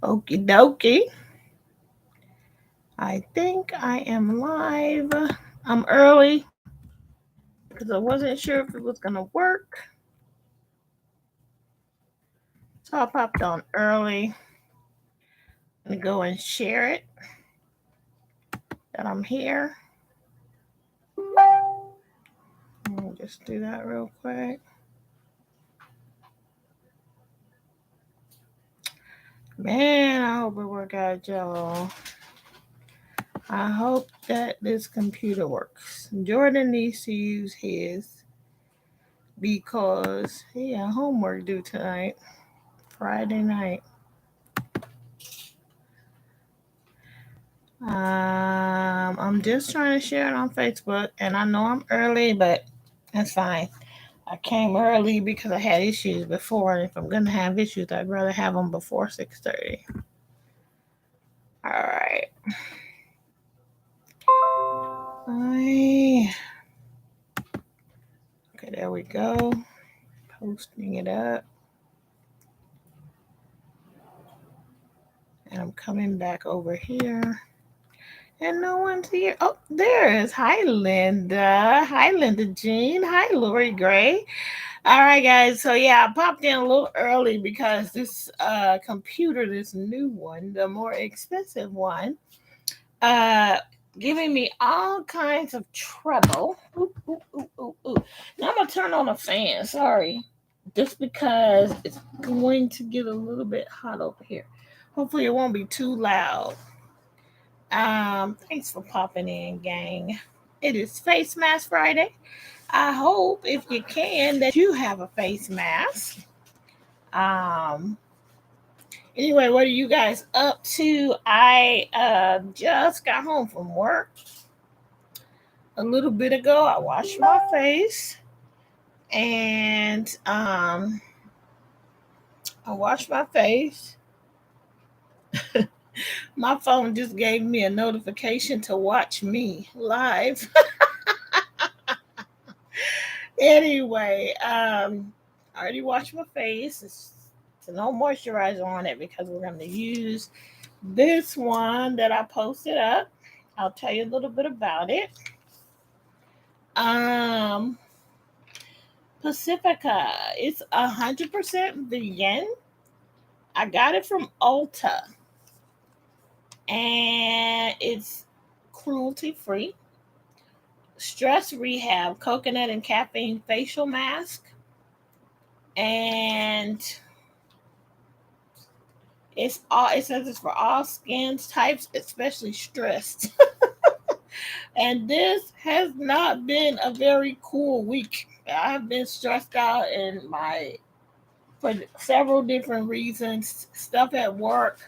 Okie dokie. I think I am live. I'm early because I wasn't sure if it was going to work. So I popped on early and go and share it that I'm here. Let me just do that real quick. Man, I hope it worked out, y'all. I hope that this computer works. Jordan needs to use his because he had homework due tonight, Friday night. I'm just trying to share it on Facebook, and I know I'm early, but that's fine. I came early because I had issues before, and if I'm gonna have issues, I'd rather have them before 6:30. All right. Okay, there we go. Posting it up, and I'm coming back over here. And no one's here. Oh, there is. Hi, Linda. Hi, Linda Jean. Hi, Lori Gray. All right, guys. So yeah, I popped in a little early because this computer, this new one, the more expensive one, uh giving me all kinds of trouble. Ooh, ooh, ooh, ooh, ooh. Now I'm gonna turn on the fan. Sorry, just because it's going to get a little bit hot over here. Hopefully, it won't be too loud. Thanks for popping in, gang. It is Face Mask Friday. I hope, if you can, that you have a face mask. Um, anyway, what are you guys up to? I just got home from work a little bit ago. I washed my face and I washed my face. My phone just gave me a notification to watch me live. Anyway, I already washed my face. It's no moisturizer on it because we're going to use this one that I posted up. I'll tell you a little bit about it. Um, Pacifica. It's 100% vegan. I got it from Ulta, and it's cruelty free. Stress rehab, coconut and caffeine facial mask, and it's all. It says it's for all skin types, especially stressed. And this has not been a very cool week. I've been stressed out in my for several different reasons. Stuff at work.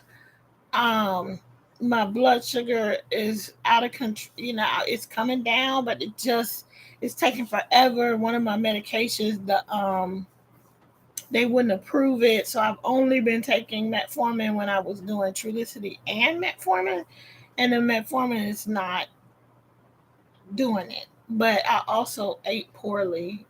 Um, my blood sugar is out of control. You know, it's coming down, but it's taking forever. One of my medications, they wouldn't approve it, so I've only been taking metformin when I was doing Trulicity and metformin, and the metformin is not doing it. But I also ate poorly,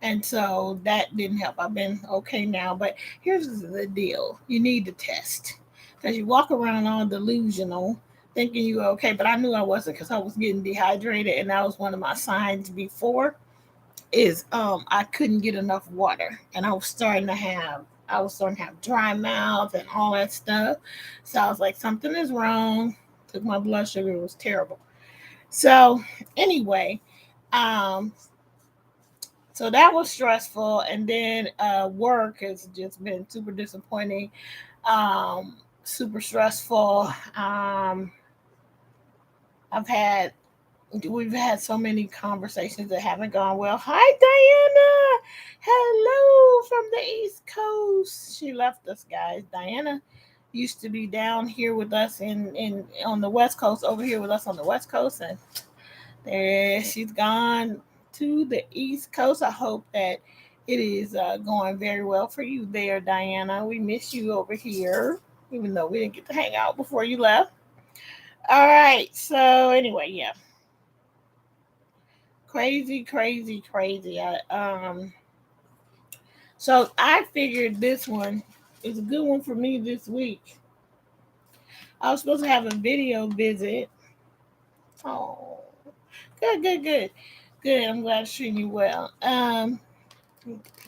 and so that didn't help. I've been okay now, but here's the deal: you need to test because you walk around all delusional, thinking you're okay. But I knew I wasn't because I was getting dehydrated, and that was one of my signs before. Is I couldn't get enough water, and I was starting to have dry mouth and all that stuff. So I was like, something is wrong. Took my blood sugar, it was terrible. So anyway, um, so that was stressful, and then work has just been super disappointing, um, super stressful. I've had we've had so many conversations that haven't gone well. Hi, Diana. Hello from the East Coast. She left us, guys. Diana used to be down here with us in on the West Coast, over here with us on the West Coast, and there she's gone to the East Coast. I hope that it is going very well for you there, Diana. We miss you over here, even though we didn't get to hang out before you left. All right. So anyway, yeah, crazy, crazy, crazy. So I figured this one is a good one for me this week. I was supposed to have a video visit. Oh, good. I'm glad it's treating you well.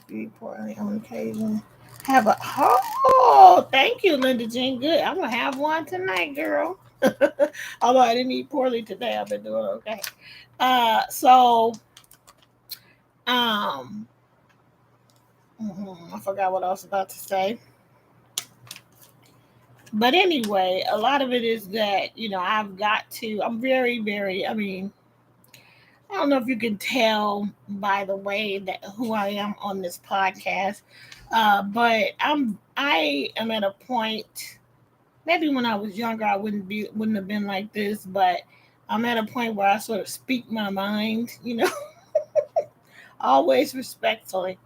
Be poorly on occasion. Have a thank you, Linda Jean. Good. I'm gonna have one tonight, girl. Although I didn't eat poorly today, I've been doing okay. So um, I forgot what I was about to say. But anyway, a lot of it is that I've got to. I'm very, very. I mean, I don't know if you can tell by the way that who I am on this podcast, but I am at a point. Maybe when I was younger, I wouldn't have been like this, but I'm at a point where I sort of speak my mind, always respectfully,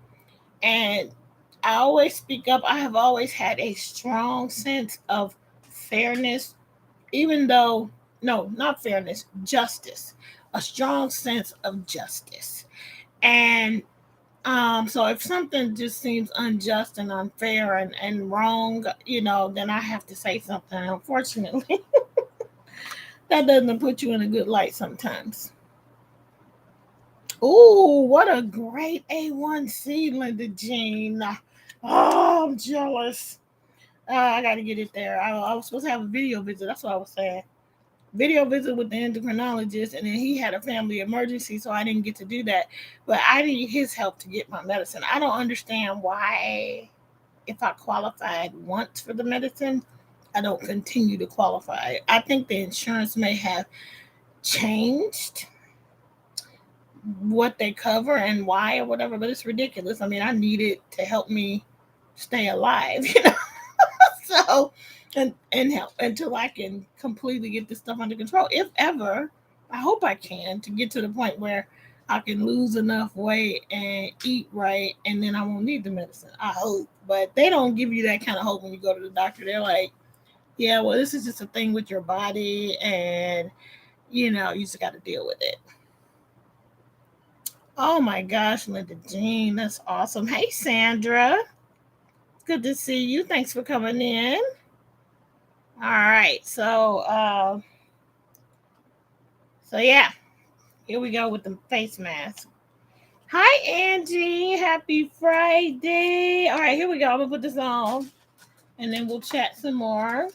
and I always speak up. I have always had a strong sense of fairness, even though, no, not fairness, justice, a strong sense of justice. And so if something just seems unjust and unfair and wrong, then I have to say something. Unfortunately, that doesn't put you in a good light sometimes. Oh, what a great A1C, Linda Jean. Oh, I'm jealous. I got to get it there. I was supposed to have a video visit. That's what I was saying. Video visit with the endocrinologist, and then he had a family emergency, so I didn't get to do that. But I need his help to get my medicine. I don't understand why, if I qualified once for the medicine, I don't continue to qualify. I think the insurance may have changed what they cover and why or whatever, but it's ridiculous. I mean, I need it to help me stay alive, So, and help until I can completely get this stuff under control. If ever, I hope I can to get to the point where I can lose enough weight and eat right, and then I won't need the medicine. I hope, but they don't give you that kind of hope when you go to the doctor. They're like, "Yeah, well, this is just a thing with your body, and you just got to deal with it." Oh my gosh, Linda Jean, that's awesome. Hey, Sandra, good to see you. Thanks for coming in. All right, so yeah, here we go with the face mask. Hi, Angie. Happy Friday. All right, here we go. I'm gonna put this on, and then we'll chat some more.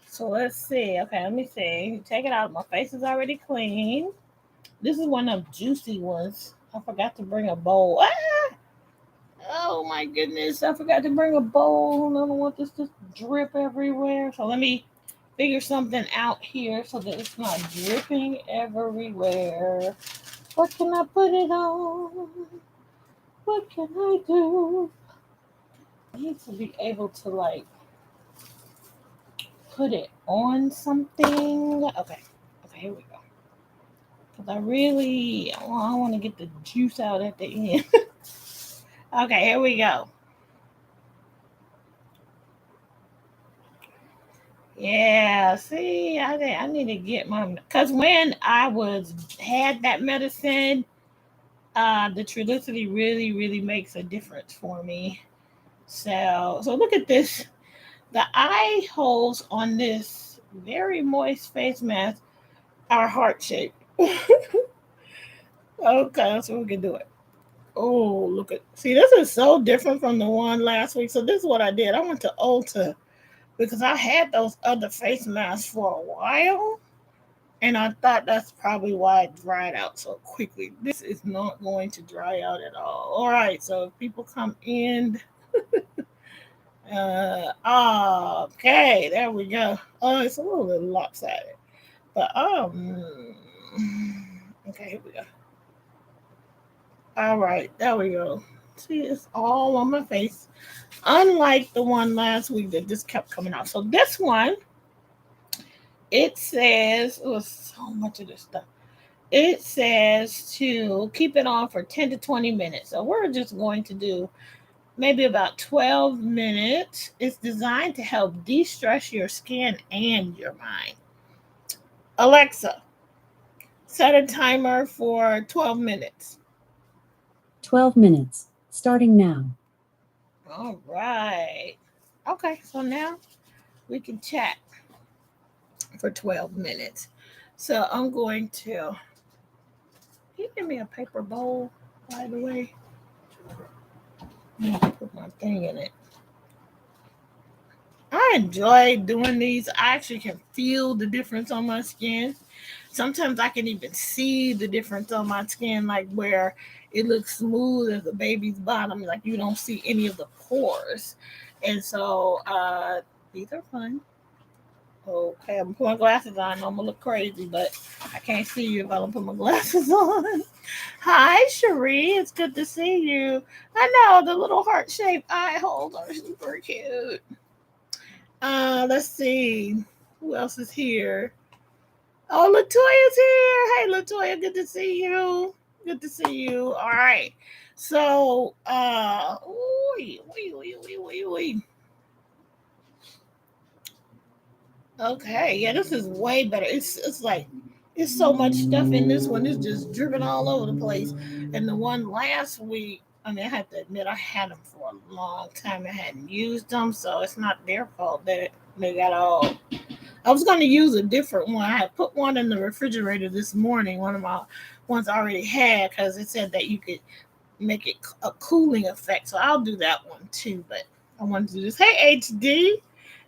So let's see. Okay, let me see. Take it out. My face is already clean. This is one of them juicy ones. I forgot to bring a bowl. Ah! Oh my goodness, I forgot to bring a bowl. I don't want this to drip everywhere. So let me figure something out here so that it's not dripping everywhere. What can I put it on? What can I do? I need to be able to put it on something. Okay, here we go. Because I want to get the juice out at the end. Okay, here we go. Yeah, see, I need to get because when I had that medicine, the Trulicity really, really makes a difference for me. So look at this. The eye holes on this very moist face mask are heart shaped. Okay, so we can do it. Oh, see, this is so different from the one last week. So this is what I did. I went to Ulta because I had those other face masks for a while, and I thought that's probably why it dried out so quickly. This is not going to dry out at all. All right, so if people come in, okay, there we go. Oh, it's a little bit lopsided, but okay, here we go. All right, there we go. See, it's all on my face. Unlike the one last week that just kept coming out. So this one, it says, it was so much of this stuff. It says to keep it on for 10 to 20 minutes. So we're just going to do maybe about 12 minutes. It's designed to help de-stress your skin and your mind. Alexa, set a timer for 12 minutes. 12 minutes, starting now. All right. Okay, so now we can chat for 12 minutes. So I'm going to, can you give me a paper bowl, by the way? I'm going to put my thing in it. I enjoy doing these. I actually can feel the difference on my skin. Sometimes I can even see the difference on my skin, like where it looks smooth as a baby's bottom, like you don't see any of the pores. And so these are fun. Okay, I'm putting my glasses on. I'm gonna look crazy, but I can't see you if I don't put my glasses on. Hi, Cherie. It's good to see you. I know the little heart-shaped eye holes are super cute. Let's see. Who else is here? Oh, Latoya's here. Hey, Latoya, good to see you. Good to see you. All right. So, okay, yeah, this is way better. It's like it's so much stuff in this one. It's just dripping all over the place. And the one last week, I mean, I have to admit, I had them for a long time. I hadn't used them, so it's not their fault that they got all. I was going to use a different one. I had put one in the refrigerator this morning. One of my ones I already had because it said that you could make it a cooling effect. So I'll do that one too. But I wanted to do this. Hey, HD.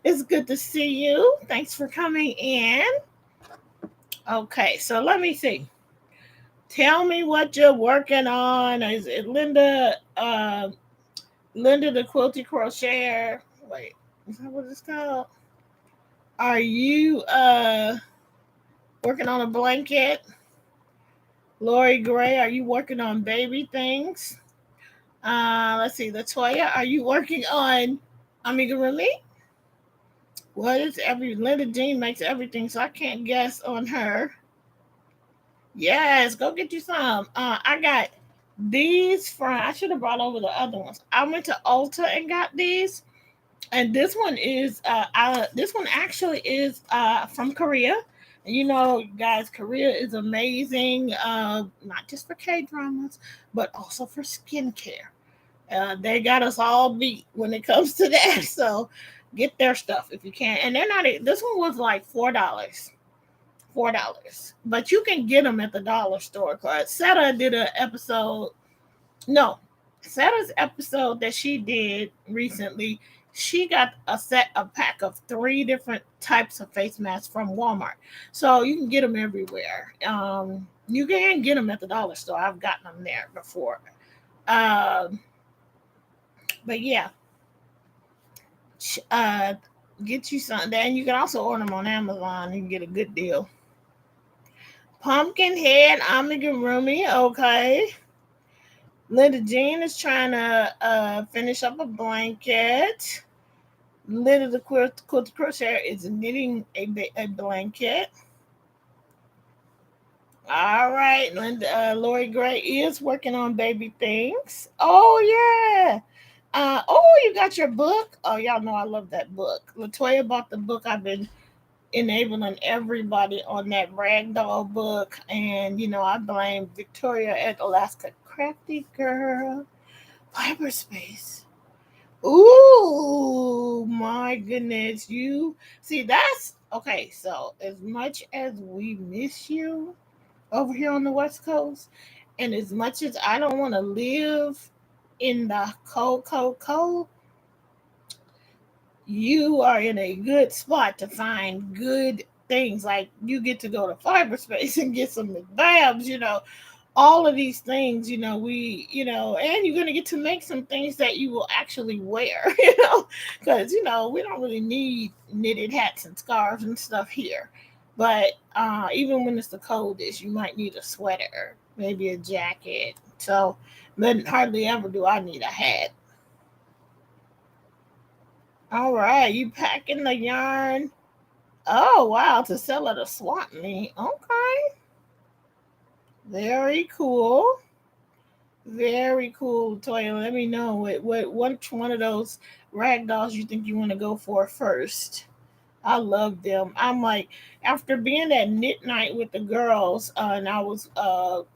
It's good to see you. Thanks for coming in. Okay, so let me see. Tell me what you're working on. Is it Linda? Linda the Quilty Crocheter. Wait, is that what it's called? Are you working on a blanket? Lori Gray, are you working on baby things? Let's see. Latoya, are you working on amigurumi? What is every Linda Jean makes everything, so I can't guess on her. Yes, go get you some. I got these from. I should have brought over the other ones. I went to Ulta and got these, and this one is. This one actually is from Korea. And you know, guys, Korea is amazing. Not just for K dramas, but also for skincare. They got us all beat when it comes to that. So get their stuff if you can. And they're not. This one was like $4, but you can get them at the dollar store. Cause Seta did an episode. No, Seta's episode that she did recently. She got a pack of 3 different types of face masks from Walmart, so you can get them everywhere. You can get them at the dollar store. I've gotten them there before. Um, but yeah, uh, get you some. And you can also order them on Amazon. You can get a good deal. Pumpkinhead amigurumi. Okay. Linda Jean is trying to finish up a blanket. Linda the Quilty Crocheter is knitting a blanket. All right, Linda. Lori Gray is working on baby things. Oh yeah. You got your book. Oh, y'all know I love that book. Latoya bought the book. I've been enabling everybody on that ragdoll book, and I blame Victoria at Alaska. Crafty girl, cyberspace. Ooh, my goodness. You see, that's okay. So, as much as we miss you over here on the West Coast, and as much as I don't want to live in the cold, you are in a good spot to find good things. Like you get to go to cyberspace and get some babs, all of these things, and you're going to get to make some things that you will actually wear, because, we don't really need knitted hats and scarves and stuff here. But even when it's the coldest, you might need a sweater, maybe a jacket. So, but hardly ever do I need a hat. All right, you packing the yarn. Oh, wow, to sell at a swap meet. Okay. Very cool. Very cool, Toya. Let me know which one of those rag dolls you think you want to go for first. I love them. I'm like, after being at knit night with the girls, and I was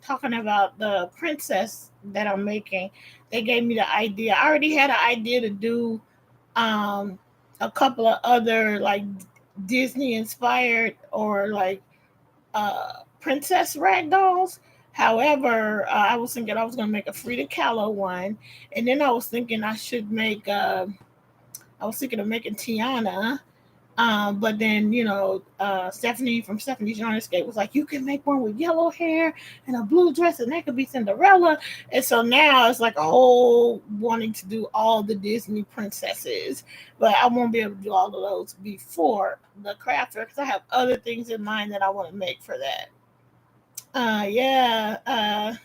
talking about the princess that I'm making, they gave me the idea. I already had an idea to do um, a couple of other like Disney inspired or like princess rag dolls. However, I was thinking I was gonna make a Frida Kahlo one, and then I was thinking I should make. I was thinking of making Tiana, but then, Stephanie from Stephanie's Yarn Escape was like, you can make one with yellow hair and a blue dress, and that could be Cinderella. And so now it's like a whole wanting to do all the Disney princesses, but I won't be able to do all of those before the craft fair because I have other things in mind that I want to make for that. Yeah.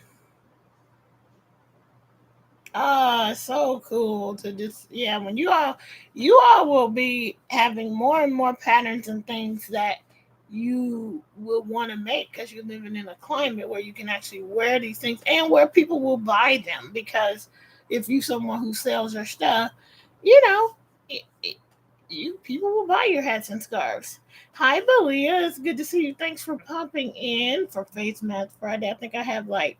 So cool to just, yeah, when you all will be having more and more patterns and things that you will want to make because you're living in a climate where you can actually wear these things and where people will buy them, because if you someone who sells your stuff, you know, you people will buy your hats and scarves. Hi, Belia. It's good to see you. Thanks for popping in for Face Mask Friday. I think I have like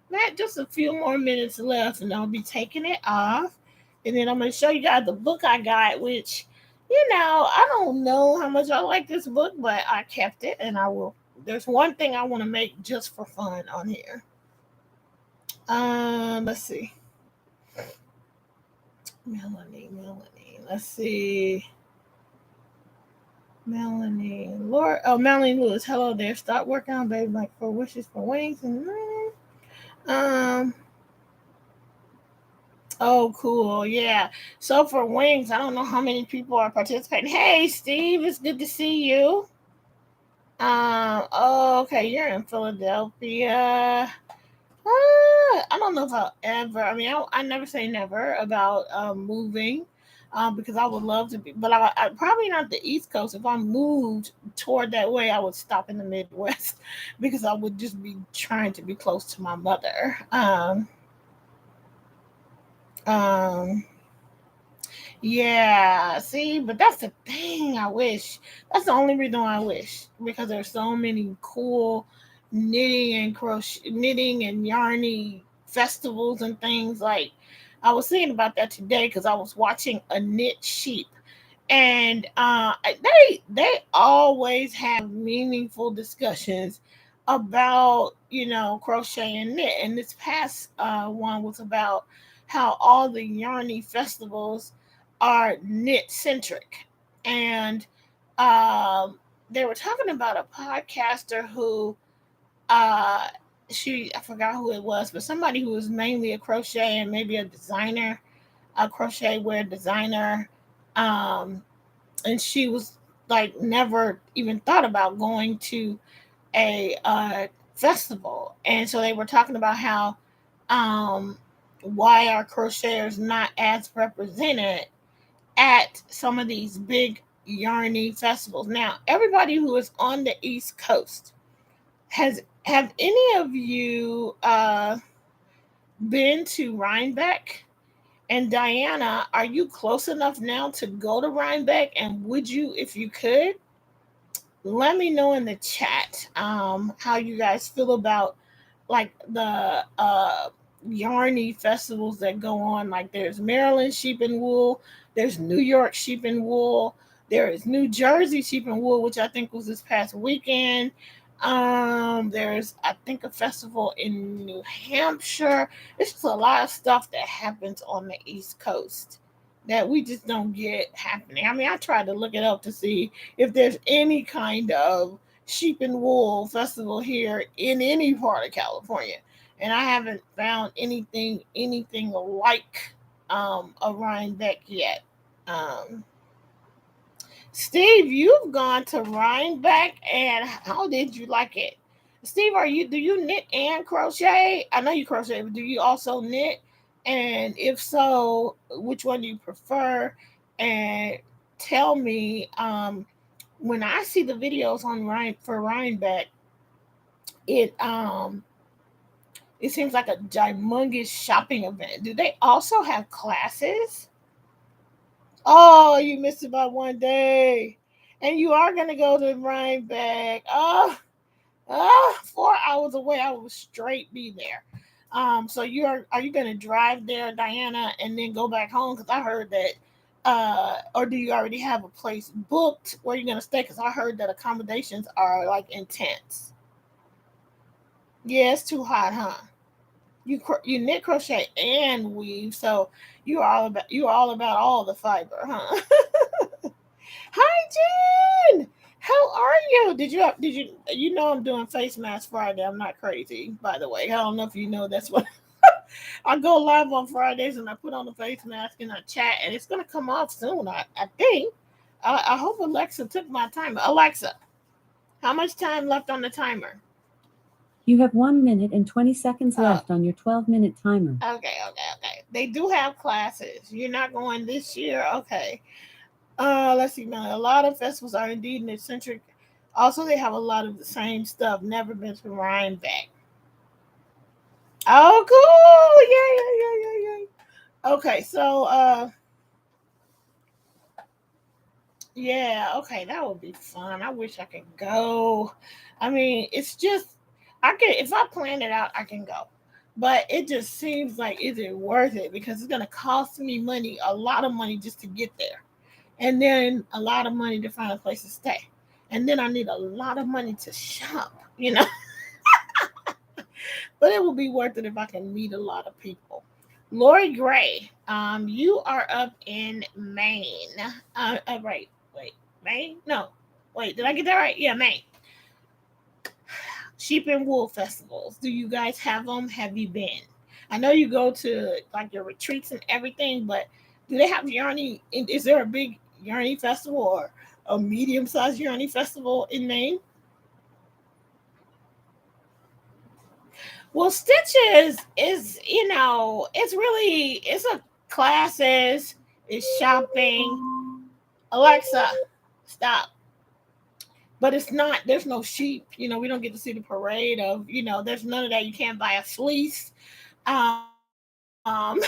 Matt just a few more minutes left, and I'll be taking it off. And then I'm going to show you guys the book I got, which, I don't know how much I like this book, but I kept it, and I will. There's one thing I want to make just for fun on here. Let's see. Melanie. Let's see. Melanie, Laura, Melanie Lewis. Hello there. Stop working on baby like for wishes for wings and um. Oh, cool. Yeah. So for wings, I don't know how many people are participating. Hey, Steve, it's good to see you. Oh, okay, you're in Philadelphia. I don't know if I'll ever. I mean, I never say never about moving, because I would love to be, but I probably not the East Coast. If I moved toward that way, I would stop in the Midwest because I would just be trying to be close to my mother. Um, yeah. See, but that's the thing. I wish. That's the only reason why I wish, because there's so many cool knitting and yarny festivals and things. Like, I was thinking about that today because I was watching a knit sheep, and they always have meaningful discussions about crochet and knit. And this past one was about how all the yarny festivals are knit centric, and um, they were talking about a podcaster who uh I forgot who it was, but somebody who was mainly a crochet and maybe a designer, a crochet wear designer. um and she was like never even thought about going to a festival, and so they were talking about how um why are crocheters not as represented at some of these big yarny festivals. Now, everybody who is on the East Coast, have any of you been to Rhinebeck? And Diana, are you close enough now to go to Rhinebeck? And would you, if you could, let me know in the chat how you guys feel about like the yarny festivals that go on. Like, there's Maryland Sheep and Wool, there's New York Sheep and Wool, there is New Jersey Sheep and Wool, which I think was this past weekend. There's, I think, a festival in New Hampshire. It's just a lot of stuff that happens on the East Coast that we just don't get happening. I mean, I tried to look it up to see if there's any kind of sheep and wool festival here in any part of California, and I haven't found anything like a Rhinebeck yet. Um, Steve, you've gone to Rhinebeck, and how did you like it? Steve, do you knit and crochet? I know you crochet, but do you also knit? And if so, which one do you prefer? And tell me, when I see the videos on Rhinebeck, it it seems like a humongous shopping event. Do they also have classes? Oh, you missed it by one day. And you are gonna go to Rhinebeck. 4 hours away. I will straight be there. So are you gonna drive there, Diana, and then go back home? Because I heard that Or do you already have a place booked where you're gonna stay? Because I heard that accommodations are like intense. Yeah, it's too hot, huh? You knit, crochet, and weave, so you all about all the fiber, huh? Hi, Jen. How are you? Did you know I'm doing face mask Friday? I'm not crazy, by the way. I don't know if you know that's what I go live on Fridays and I put on the face mask and I chat, and it's gonna come off soon. I think. I hope Alexa took my timer. Alexa, how much time left on the timer? You have 1 minute and 20 seconds Oh, left on your 12-minute timer. okay. They do have classes. You're not going this year, okay? Let's see. Now, a lot of festivals are indeed eccentric. Also, they have a lot of the same stuff. Never been to Rhinebeck. Oh, cool! Yeah. Okay, so yeah, okay, that would be fun. I wish I could go. I mean, it's just I can if I plan it out, I can go. But it just seems like is it worth it because it's gonna cost me money, a lot of money just to get there. And then a lot of money to find a place to stay. And then I need a lot of money to shop. But it will be worth it if I can meet a lot of people. Lori Gray, you are up in Maine. Right, wait, Maine? No, wait, did I get that right? Yeah, Maine. Sheep and Wool festivals. Do you guys have them? Have you been? I know you go to like your retreats and everything, but do they have Yarny? Is there a big Yarny festival or a medium sized Yarny festival in Maine? Well, Stitches is, it's a classes, it's shopping. Alexa, stop. But it's not, there's no sheep. We don't get to see the parade of, there's none of that. You can't buy a fleece. All right,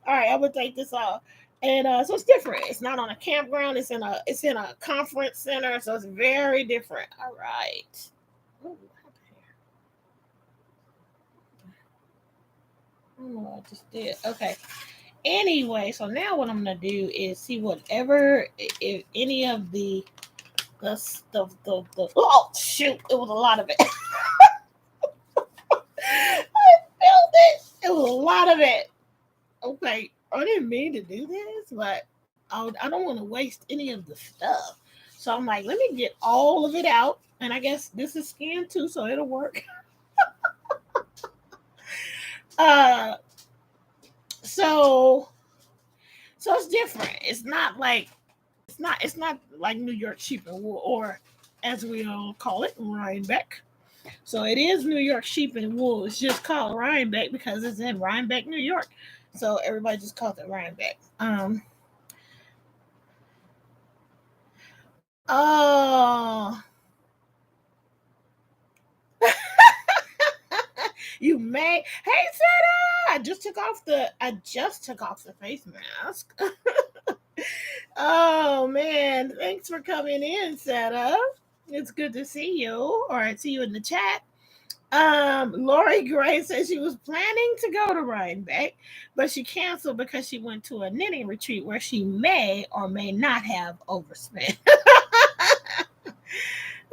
I'm gonna take this off. And so it's different. It's not on a campground. It's in a conference center. So it's very different. All right. Ooh, what happened here? I don't know what I just did. Okay. Anyway, so now what I'm gonna do is see whatever if any of the oh shoot, it was a lot of it. I felt it. It was a lot of it. Okay, I didn't mean to do this, but I don't want to waste any of the stuff. So I'm like, let me get all of it out, and I guess this is scanned too, so it'll work. Uh, so it's different. It's not like New York sheep and wool, or as we all call it, Rhinebeck. So it is New York sheep and wool. It's just called Rhinebeck because it's in Rhinebeck, New York. So everybody just calls it Rhinebeck. Oh, you may. Hey, Sarah, I just took off the face mask. Oh man, thanks for coming in, Sarah. It's good to see you, or I see you in the chat. Lori Gray said she was planning to go to Rhinebeck, but she canceled because she went to a knitting retreat where she may or may not have overspent.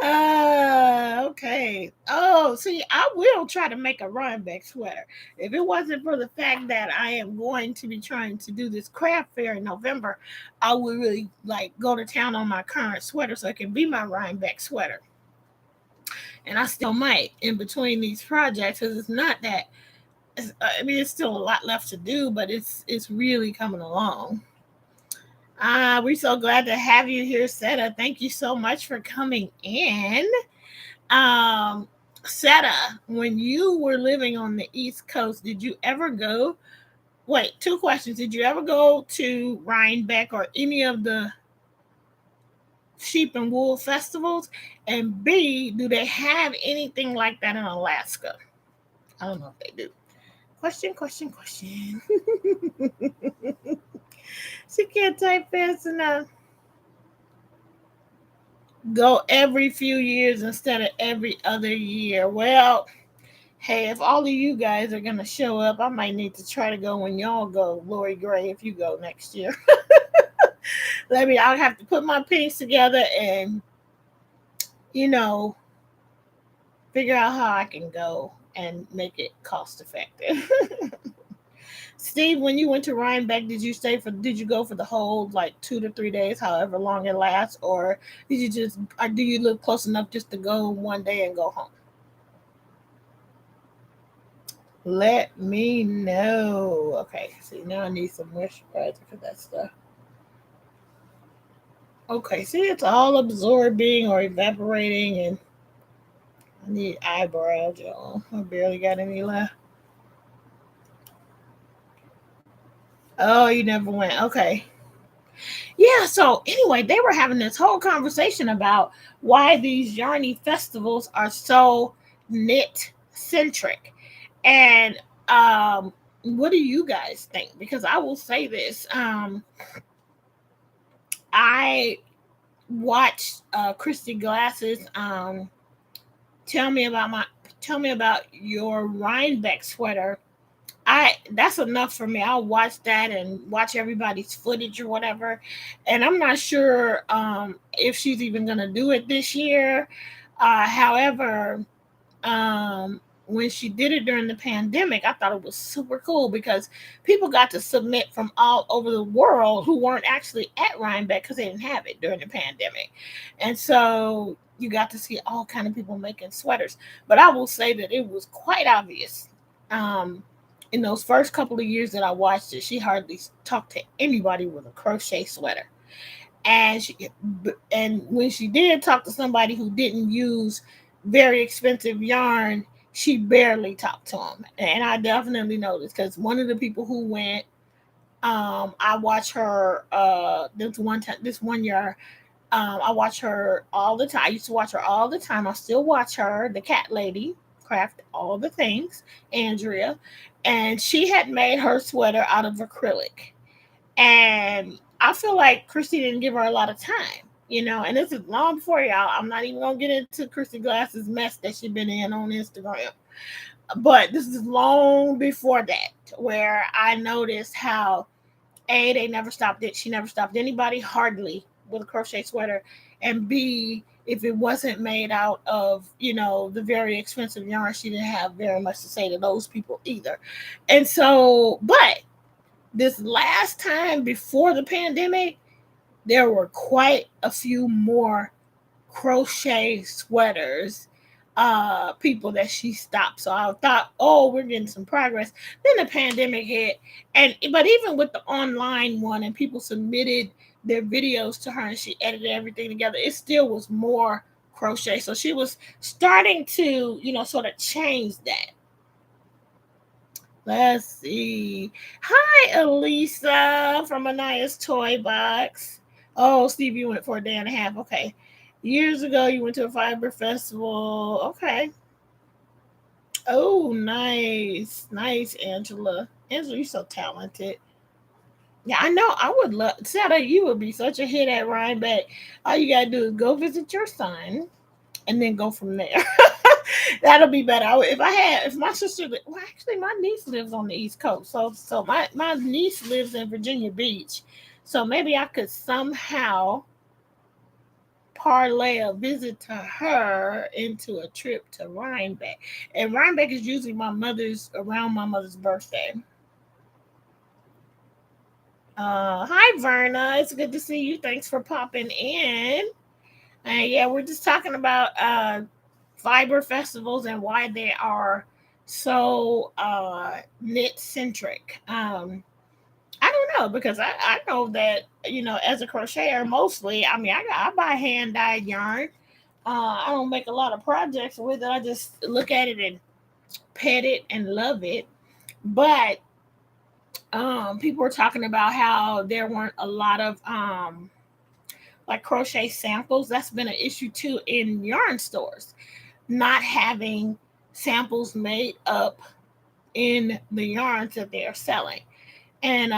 Okay. Oh, see, I will try to make a Rhinebeck sweater. If it wasn't for the fact that I am going to be trying to do this craft fair in November, I would really like go to town on my current sweater so it can be my Rhinebeck sweater. And I still might in between these projects because it's not that. I mean, it's still a lot left to do, but it's really coming along. We're so glad to have you here, Seta. Thank you so much for coming in. Um, Seta, when you were living on the East Coast, did you ever go? Wait, two questions. Did you ever go to Rhinebeck or any of the sheep and wool festivals? And B, do they have anything like that in Alaska? I don't know if they do. Question. She can't type fast enough. Go every few years instead of every other year. Well, hey, if all of you guys are gonna show up, I might need to try to go when y'all go. Lori Gray, if you go next year. I'll have to put my pinks together and, you know, figure out how I can go and make it cost effective. Steve, when you went to Rhinebeck, did you go for the whole like 2 to 3 days, however long it lasts, or do you live close enough just to go one day and go home? Let me know. Okay, see now I need some moisturizer for that stuff. Okay, see it's all absorbing or evaporating, and I need eyebrow gel. I barely got any left. Oh, you never went. Okay. Yeah, so anyway, they were having this whole conversation about why these yarny festivals are so knit centric. And what do you guys think? Because I will say this. I watched Christy Glasses tell me about my tell me about your Rhinebeck sweater. I That's enough for me. I'll watch that and watch everybody's footage or whatever. And I'm not sure if she's even gonna do it this year. However, when she did it during the pandemic, I thought it was super cool because people got to submit from all over the world who weren't actually at Rhinebeck because they didn't have it during the pandemic, and so you got to see all kind of people making sweaters. But I will say that it was quite obvious. Um, in those first couple of years that I watched it, she hardly talked to anybody with a crochet sweater. And when she did talk to somebody who didn't use very expensive yarn, she barely talked to them. And I definitely noticed because one of the people who went, I watch her this one year. I watch her all the time. I used to watch her all the time. I still watch her, the cat lady, craft all the things, Andrea, and she had made her sweater out of acrylic. And I feel like Christy didn't give her a lot of time, and this is long before y'all. I'm not even gonna get into Christy Glass's mess that she's been in on Instagram. But this is long before that, where I noticed how they never stopped it. She never stopped anybody hardly with a crochet sweater. And B, if it wasn't made out of, the very expensive yarn, she didn't have very much to say to those people either. And so, but this last time before the pandemic, there were quite a few more crochet sweaters people that she stopped. So I thought, oh, we're getting some progress. Then the pandemic hit, and but even with the online one and people submitted their videos to her and she edited everything together, it still was more crochet. So she was starting to, sort of change that. Let's see. Hi, Elisa from Anaya's Toy Box. Oh, Steve, you went for a day and a half. Okay. Years ago, you went to a fiber festival. Okay. Oh, nice. Nice, Angela. Angela, you're so talented. Yeah, I know. I would love, Sarah, you would be such a hit at Rhinebeck. All you got to do is go visit your son and then go from there. That'll be better. If my sister, well, actually, my niece lives on the East Coast, so my niece lives in Virginia Beach, so maybe I could somehow parlay a visit to her into a trip to Rhinebeck, and Rhinebeck is usually around my mother's birthday. Hi Verna, it's good to see you. Thanks for popping in. Yeah, we're just talking about fiber festivals and why they are so knit centric. I don't know because I know that as a crocheter mostly. I mean, I buy hand dyed yarn. I don't make a lot of projects with it. I just look at it and pet it and love it. But people were talking about how there weren't a lot of like crochet samples. That's been an issue too in yarn stores, not having samples made up in the yarns that they are selling. And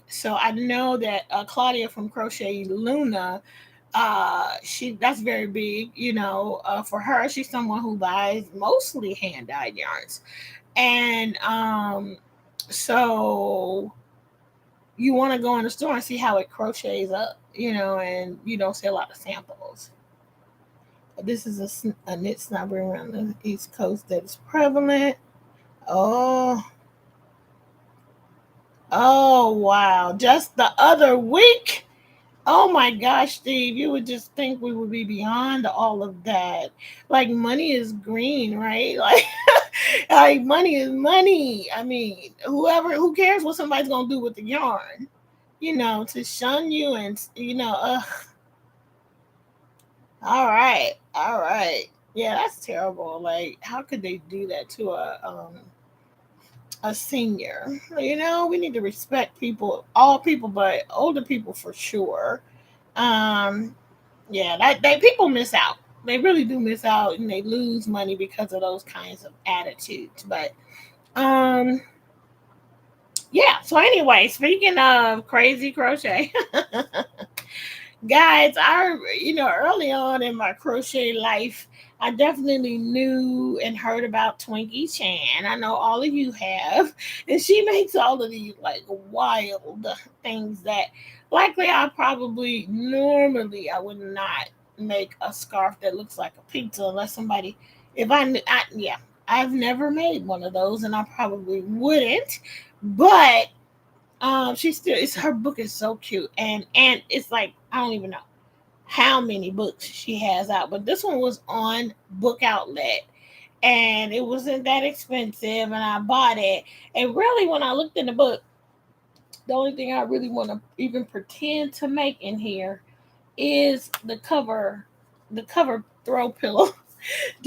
so I know that Claudia from Crochet Luna, she that's very big. For her, she's someone who buys mostly hand dyed yarns, and so you want to go in the store and see how it crochets up, and you don't see a lot of samples. This is a knit snobbery around the East Coast that is prevalent. Oh, oh, wow. Just the other week. Oh my gosh, Steve, you would just think we would be beyond all of that. Like money is green, right? Like money is money. I mean, who cares what somebody's gonna do with the yarn? To shun you and all right, all right. Yeah, that's terrible. Like, how could they do that to a senior? We need to respect people, all people, but older people for sure. Um, yeah, people miss out. They really do miss out, and they lose money because of those kinds of attitudes. But um, yeah. So anyway, speaking of crazy crochet, guys, early on in my crochet life, I definitely knew and heard about Twinkie Chan. I know all of you have, and she makes all of these like wild things that likely I would not make a scarf that looks like a pizza unless somebody, if I, knew- I yeah, I've never made one of those, and I probably wouldn't, but she still, it's her book is so cute, and it's like I don't even know how many books she has out, but this one was on Book Outlet, and it wasn't that expensive, and I bought it. And really, when I looked in the book, the only thing I really want to even pretend to make in here is the cover throw pillow.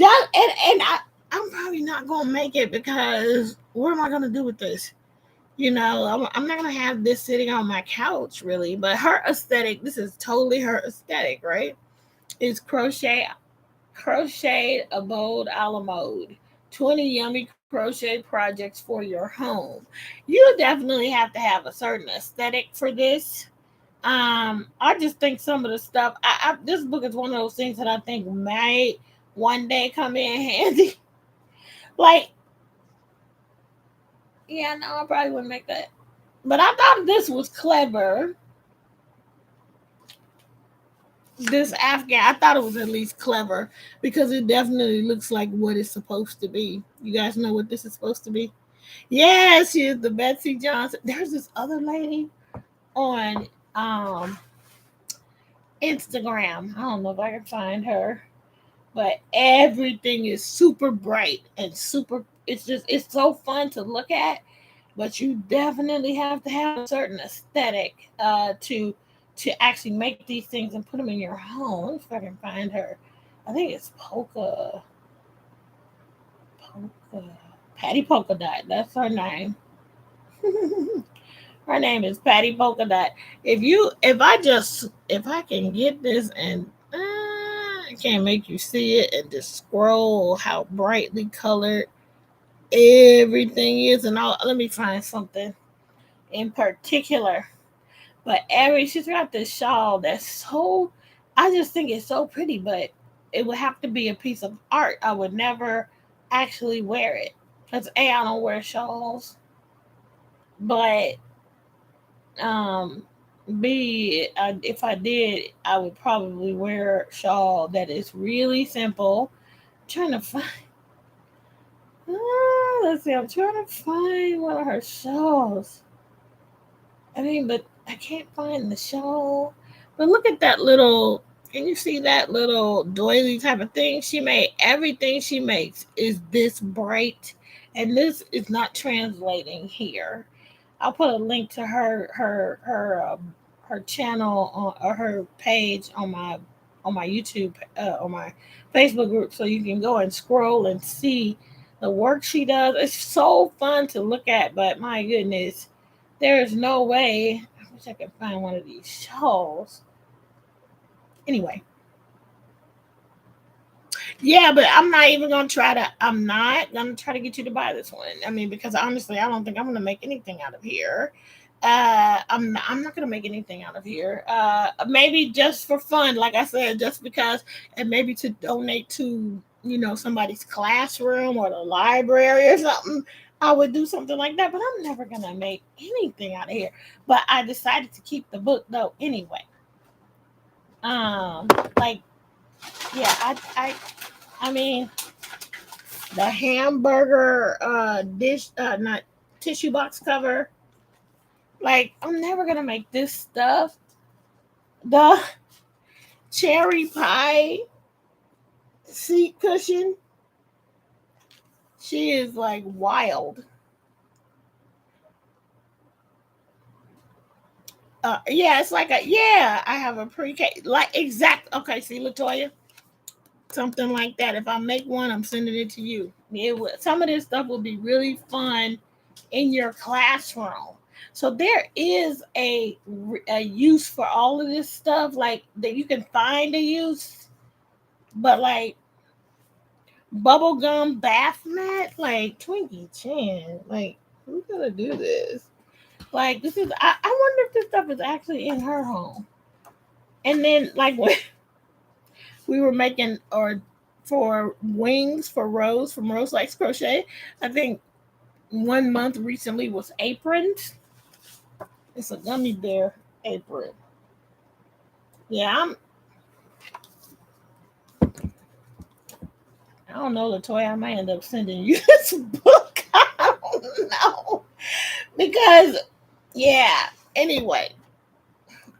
I'm probably not gonna make it because what am I gonna do with this? I'm not gonna have this sitting on my couch really, but her aesthetic, this is totally her aesthetic, right? Is crocheted abode a la mode. 20 yummy crochet projects for your home. You definitely have to have a certain aesthetic for this. I just think some of the stuff, this book is one of those things that I think might one day come in handy. Like, yeah, no, I probably wouldn't make that. But I thought this was clever. This Afghan, I thought it was at least clever because it definitely looks like what it's supposed to be. You guys know what this is supposed to be? Yes, she is the Betsy Johnson. There's this other lady on Instagram. I don't know if I can find her, but everything is super bright and super. It's so fun to look at, but you definitely have to have a certain aesthetic to actually make these things and put them in your home. If I can find her, I think it's Polka Patty Polka Dot. That's her name. Her name is Patty Polka Dot. If I can get this and I can't make you see it and just scroll how brightly colored everything is, and let me find something in particular. But she's got this shawl that's so, I just think it's so pretty, but it would have to be a piece of art. I would never actually wear it because I don't wear shawls, but um, if I did, I would probably wear a shawl that is really simple. I'm trying to find. Let's see. I'm trying to find one of her shawls. I mean, but I can't find the shawl. But look at that little. Can you see that little doily type of thing? She made everything she makes is this bright, and this is not translating here. I'll put a link to her channel or her page on my YouTube on my Facebook group, so you can go and scroll and see the work she does. It's so fun to look at, but my goodness, there is no way. I wish I could find one of these shawls. Anyway, yeah, but I'm not gonna try to get you to buy this one. I mean, because honestly, I don't think I'm gonna make anything out of here. I'm not gonna make anything out of here. Maybe just for fun, like I said, just because, and maybe to donate to somebody's classroom or the library or something. I would do something like that, but I'm never gonna make anything out of here. But I decided to keep the book though anyway. Um, like yeah, I mean the hamburger dish not tissue box cover. Like I'm never gonna make this stuff. The cherry pie seat cushion. She is like wild. Yeah, it's like a yeah. I have a pre-K like exact. Okay, see, Latoya, something like that. If I make one, I'm sending it to you. Some of this stuff will be really fun in your classroom. So there is a use for all of this stuff, like that you can find a use, but like bubblegum bath mat, like Twinkie Chan, like who's gonna do this? Like this is I wonder if this stuff is actually in her home. And then like when we were making or for wings for Rose from Rose Likes Crochet, I think one month recently was aprons. It's a gummy bear apron. Yeah, I don't know, Latoya. I might end up sending you this book. I don't know because yeah. Anyway,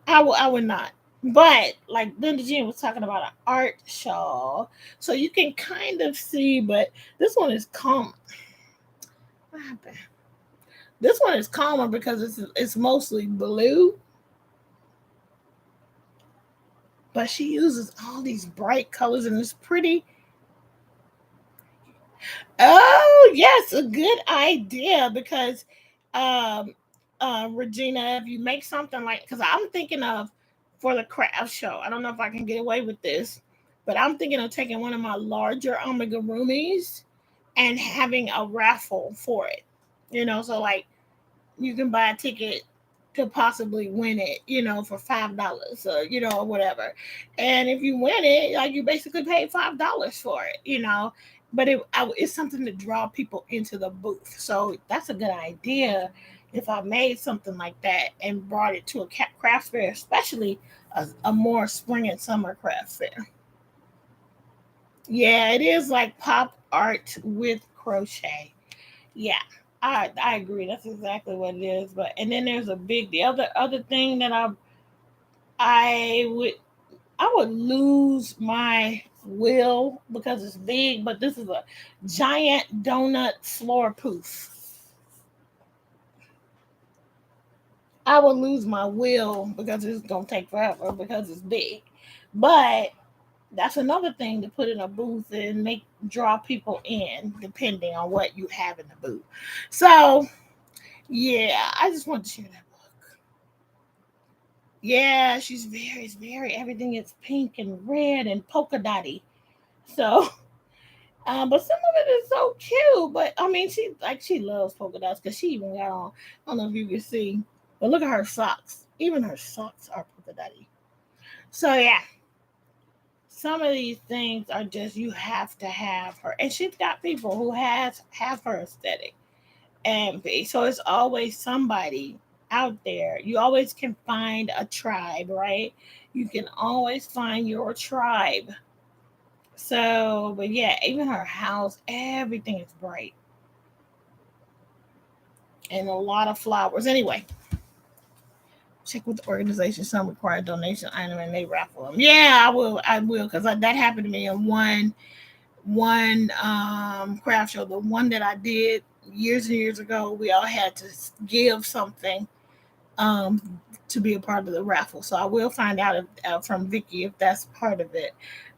I would not. But like Linda Jean was talking about an art shawl, so you can kind of see. But this one is calm. What happened? This one is calmer because it's mostly blue, but she uses all these bright colors and it's pretty. Oh yes, a good idea because Regina, if you make something like because I'm thinking of for the craft show, I don't know if I can get away with this, but I'm thinking of taking one of my larger amigurumis and having a raffle for it. So like you can buy a ticket to possibly win it, for $5 or or whatever. And if you win it, like you basically paid $5 for it, But it's something to draw people into the booth. So that's a good idea. If I made something like that and brought it to a craft fair, especially a more spring and summer craft fair. Yeah, it is like pop art with crochet. Yeah, I agree. That's exactly what it is. But and then there's the other thing that I would I would lose my will because it's big, but this is a giant donut floor poof. I would lose my will because it's gonna take forever because it's big. But that's another thing to put in a booth and make draw people in depending on what you have in the booth. So yeah, I just want to share that book. Yeah, very everything is pink and red and polka dotty. So but some of it is so cute. But I mean, she loves polka dots because she even got on. I don't know if you can see, but look at her socks. Even her socks are polka dotty. So yeah, some of these things are just you have to have her, and she's got people who have her aesthetic, and so it's always somebody out there. You always can find a tribe, right? You can always find your tribe. So, but yeah, even her house, everything is bright and a lot of flowers. Anyway, check with the organization. Some require donation item and they raffle them. Yeah, I will. I will because that happened to me in one craft show. The one that I did years and years ago. We all had to give something to be a part of the raffle. So I will find out from Vicky if that's part of it.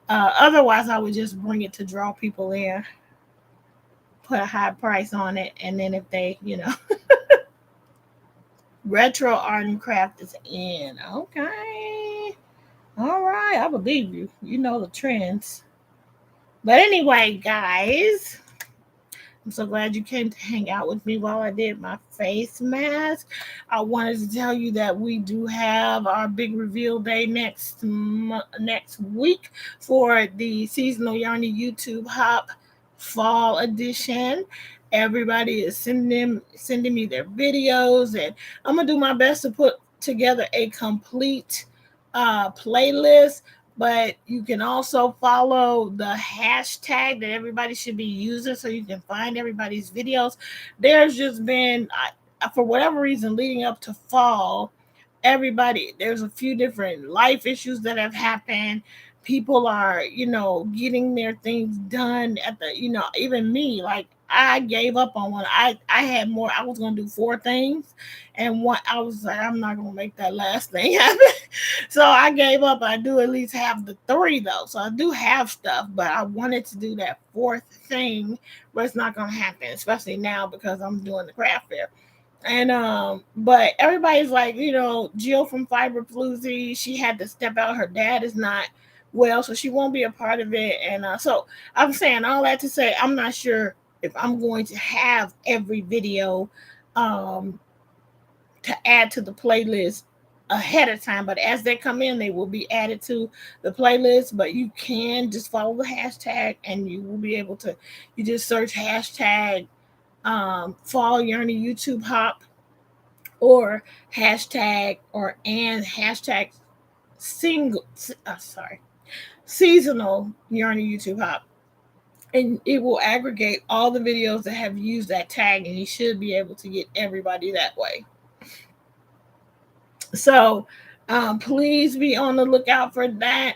Otherwise, I would just bring it to draw people in, put a high price on it, and then if they, retro art and craft is in. Okay. All right. I believe you. You know the trends. But anyway, guys, I'm so glad you came to hang out with me while I did my face mask. I wanted to tell you that we do have our big reveal day next week for the seasonal Yarny YouTube Hop fall edition. Everybody is sending me their videos, and I'm gonna do my best to put together a complete playlist. But you can also follow the hashtag that everybody should be using so you can find everybody's videos. There's just been, for whatever reason, leading up to fall, there's a few different life issues that have happened. People are, getting their things done at the, even me, like I gave up on one. I had more. I was gonna do four things, and one I was like, I'm not gonna make that last thing happen. So I gave up. I do at least have the three though, so I do have stuff, but I wanted to do that fourth thing, but it's not gonna happen, especially now because I'm doing the craft fair. And but everybody's like, Jill from Fiber Floozy, she had to step out. Her dad is not well, so she won't be a part of it. And so I'm saying all that to say I'm not sure if I'm going to have every video um to add to the playlist ahead of time, but as they come in they will be added to the playlist. But you can just follow the hashtag and you will be able to, you just search hashtag fall yearning YouTube hop, or hashtag single sorry seasonal yearning YouTube hop, and it will aggregate all the videos that have used that tag, and you should be able to get everybody that way. So please be on the lookout for that.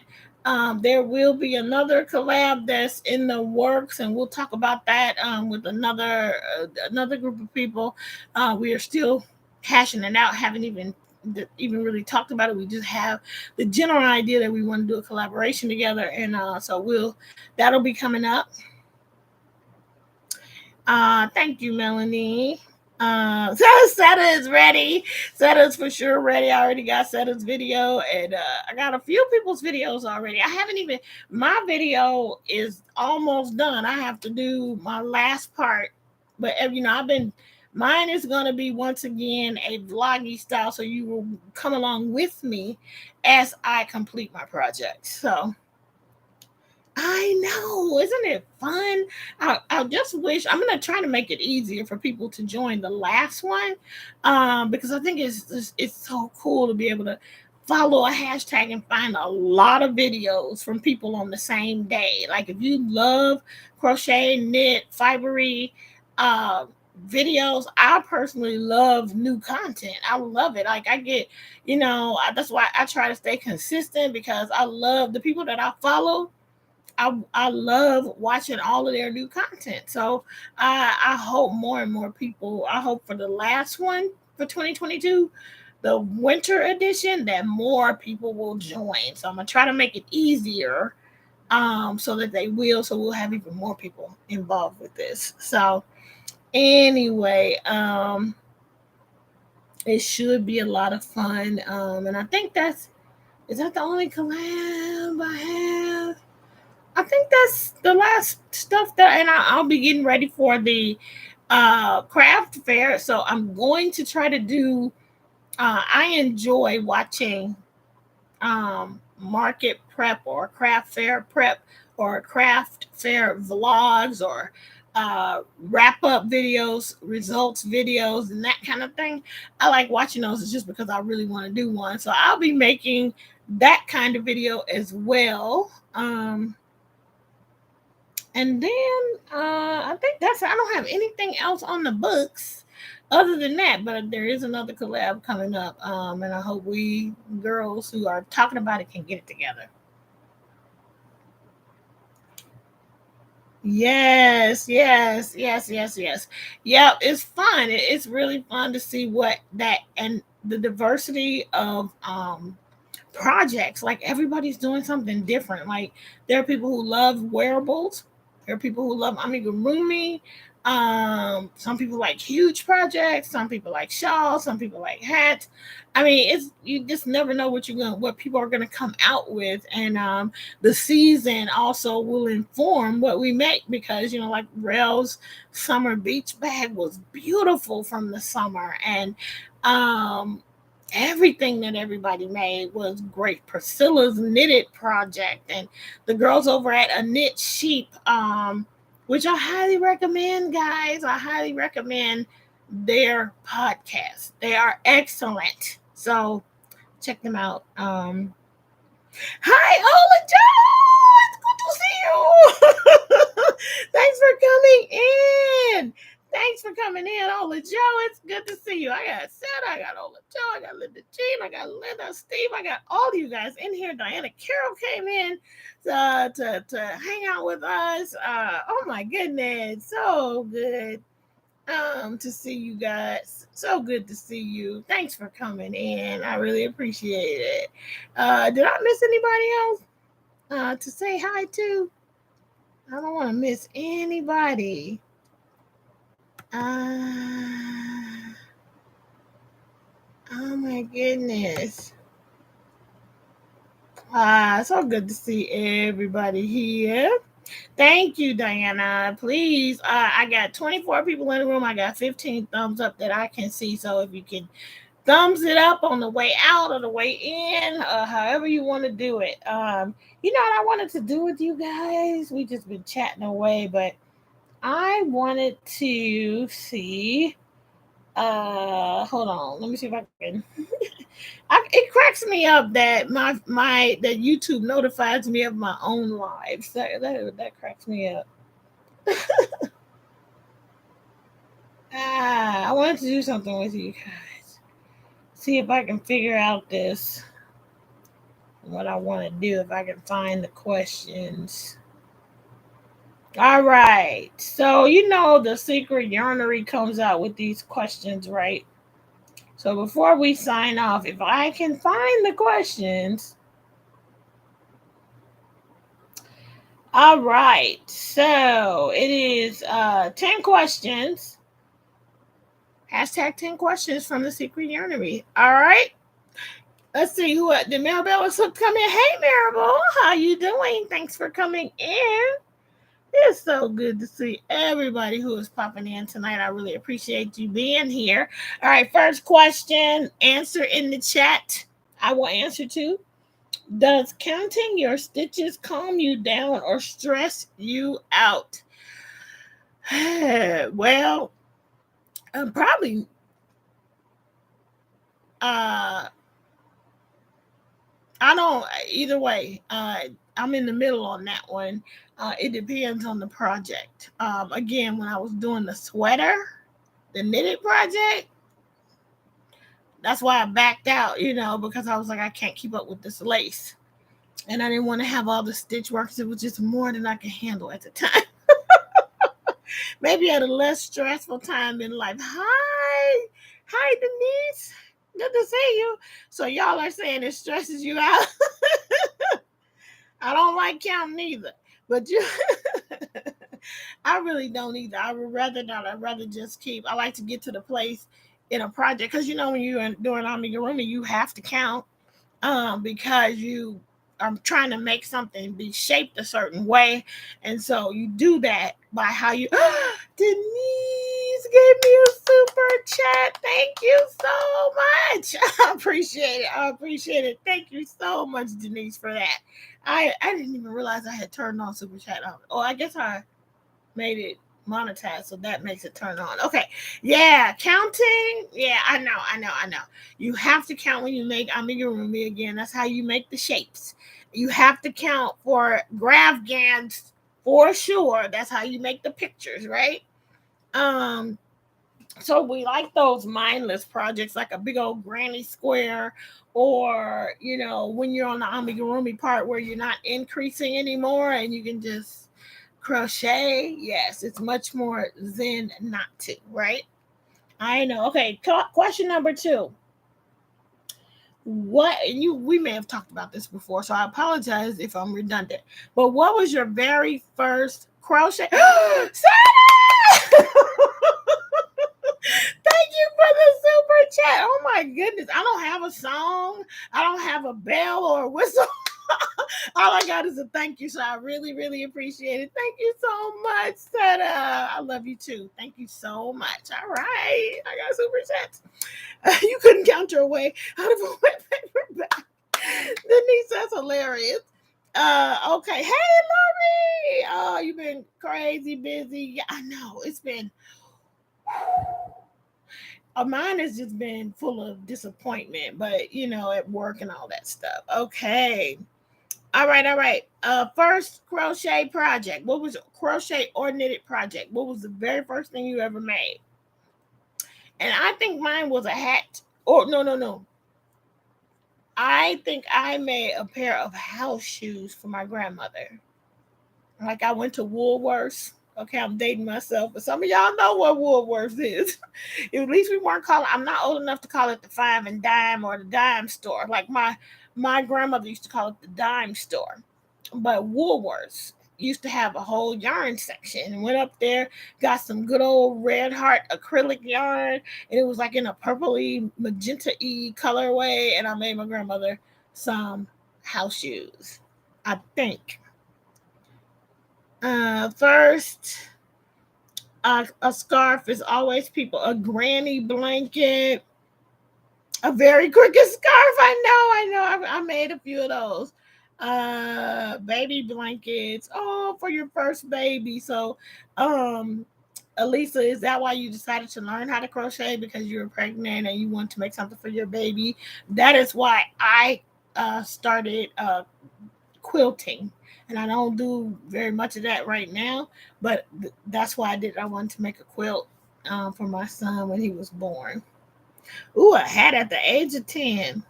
There will be another collab that's in the works, and we'll talk about that with another group of people. We are still hashing it out. Haven't even really talked about it. We just have the general idea that we want to do a collaboration together, and so that'll be coming up. Thank you, Melanie. So Seta is ready. Seta's for sure ready. I already got Seta's video, and I got a few people's videos already. I haven't even, my video is almost done. I have to do my last part, but mine is going to be once again a vloggy style, so you will come along with me as I complete my project. So I know, isn't it fun? I just wish, I'm gonna try to make it easier for people to join the last one, because I think it's so cool to be able to follow a hashtag and find a lot of videos from people on the same day. Like if you love crochet, knit, fibery, uh, videos, I personally love new content. I love it. Like I get, that's why I try to stay consistent, because I love the people that I follow. I love watching all of their new content. So I hope more and more people, I hope for the last one for 2022, the winter edition, that more people will join. So I'm going to try to make it easier so that they will. So we'll have even more people involved with this. So anyway, it should be a lot of fun. And I think is that the only collab I have? I think that's the last stuff and I'll be getting ready for the craft fair. So I'm going to try to do, I enjoy watching market prep or craft fair prep or craft fair vlogs or wrap up videos, results videos, and that kind of thing. I like watching those just because I really want to do one. So I'll be making that kind of video as well. And then I think I don't have anything else on the books other than that, but there is another collab coming up. And I hope we girls who are talking about it can get it together. Yes. Yeah, it's fun. It's really fun to see what that and the diversity of projects. Like everybody's doing something different. Like there are people who love wearables. There are people who love amigurumi. Some people like huge projects. Some people like shawls. Some people like hats. I mean, you just never know what people are gonna come out with, and the season also will inform what we make, because like Rel's summer beach bag was beautiful from the summer, and everything that everybody made was great. Priscilla's knitted project and the girls over at A Knit Sheep which I highly recommend, guys. I highly recommend their podcast. They are excellent. So check them out. Hi, Ola Joe. It's good to see you. Thanks for coming in. Thanks for coming in, Ola Joe. It's good to see you. I got Sarah, I got Ola Joe, I got Linda Jean, I got Linda, Steve, I got all of you guys in here. Diana Carroll came in to hang out with us. Oh my goodness, so good to see you guys. So good to see you. Thanks for coming in. I really appreciate it. Did I miss anybody else to say hi to? I don't want to miss anybody. Oh my goodness. So good to see everybody here. Thank you, Diana. Please, I got 24 people in the room. I got 15 thumbs up that I can see. So if you can thumbs it up on the way out or the way in, however you want to do it. You know what I wanted to do with you guys? We just been chatting away, but I wanted to see. Hold on. Let me see if I can. It cracks me up that that YouTube notifies me of my own lives. That cracks me up. I wanted to do something with you guys. See if I can figure out this. What I want to do, if I can find the questions. All right. So, you know, the secret yarnery comes out with these questions, right? So before we sign off, if I can find the questions. All right. So it is 10 questions. Hashtag 10 questions from the secret yarnery. All right. Let's see who did Maribel was coming. Hey Maribel, how you doing? Thanks for coming in. It's so good to see everybody who is popping in tonight. I really appreciate you being here. All right, first question, answer in the chat. I will answer to. Does counting your stitches calm you down or stress you out? Well, probably. I don't. Either way, I'm in the middle on that one. It depends on the project. Again, when I was doing the sweater, the knitted project, that's why I backed out, you know, because I was like, I can't keep up with this lace. And I didn't want to have all the stitch work. It was just more than I could handle at the time. Maybe at a less stressful time in life. Hi, Denise. Good to see you. So y'all are saying it stresses you out. I don't like counting either. But I really don't either. I would rather not. I'd rather just keep. I like to get to the place in a project because you know when you're doing amigurumi, you have to count because you are trying to make something be shaped a certain way, and so you do that by how you. Denise gave me a super chat. Thank you so much. I appreciate it. Thank you so much, Denise, for that. I didn't even realize I had turned on super chat on. Oh, I guess I made it monetized, so that makes it turn on. Okay. Yeah, counting. Yeah, I know. You have to count when you make amigurumi again. That's how you make the shapes. You have to count for graph GANs for sure. That's how you make the pictures, right? So we like those mindless projects like a big old granny square, or you know, when you're on the amigurumi part where you're not increasing anymore and you can just crochet. Yes, it's much more zen not to, right? I know. Okay, question number 2. We may have talked about this before, so I apologize if I'm redundant. But what was your very first crochet? Sarah! Thank you for the super chat. Oh my goodness. I don't have a song. I don't have a bell or a whistle. All I got is a thank you. So I really, really appreciate it. Thank you so much, Sarah. I love you too. Thank you so much. All right. I got super chats. You couldn't count your way out of a wet paper bag. Denise, that's hilarious. Okay. Hey, Lori. Oh, you've been crazy busy. Yeah, I know. It's been mine has just been full of disappointment, but at work and all that stuff. Okay. All right, all right. First crochet project. What was crochet or knitted project? What was the very first thing you ever made? And I think mine was a hat. Or no, no, no. I think I made a pair of house shoes for my grandmother. Like I went to Woolworths. Okay, I'm dating myself, but some of y'all know what Woolworths is. At least we weren't calling. I'm not old enough to call it the five and dime or the dime store. Like my grandmother used to call it the dime store, but Woolworths used to have a whole yarn section. And went up there, got some good old Red Heart acrylic yarn, and it was like in a purpley magenta y colorway. And I made my grandmother some house shoes. I think. First, a scarf is always people. A granny blanket, a very crooked scarf. I made a few of those. Baby blankets. Oh, for your first baby. So, um, Elisa, is that why you decided to learn how to crochet because you were pregnant and you wanted to make something for your baby? That is why I started quilting. And I don't do very much of that right now, but that's why I did. I wanted to make a quilt for my son when he was born. Ooh, a hat at the age of 10.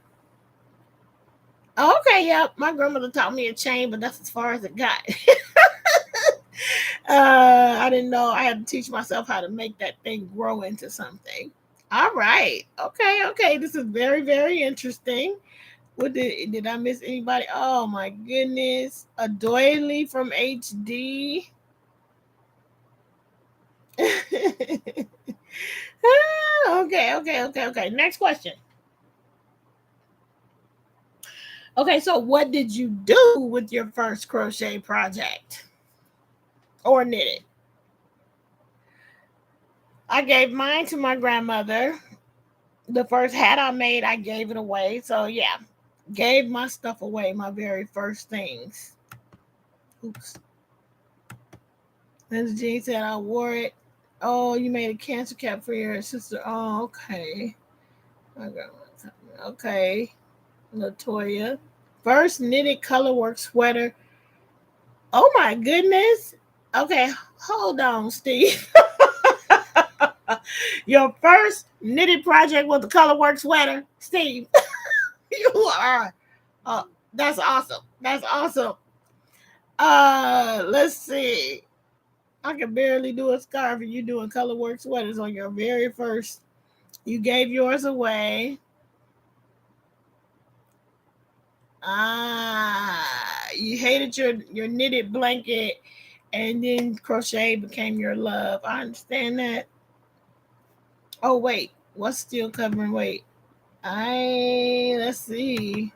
Okay, yep. My grandmother taught me a chain, but that's as far as it got. I didn't know I had to teach myself how to make that thing grow into something. All right. Okay, okay. This is very, very interesting. What did I miss anybody? Oh my goodness. A doily from HD. Okay, okay. Next question. Okay, so what did you do with your first crochet project or knitted? I gave mine to my grandmother. The first hat I made, I gave it away. So yeah, gave my stuff away, my very first things. Oops. Lindsay Jean said I wore it. Oh, you made a cancer cap for your sister. Oh, okay. Okay. Latoya. First knitted colorwork sweater. Oh my goodness. Okay, hold on, Steve. Your first knitted project was the colorwork sweater, Steve. You are. Uh, that's awesome. That's awesome. Let's see. I can barely do a scarf, and you doing colorwork sweaters on your very first. You gave yours away. You hated your knitted blanket, and then crochet became your love. I understand that. Oh wait, what's still covering? Wait, let's see.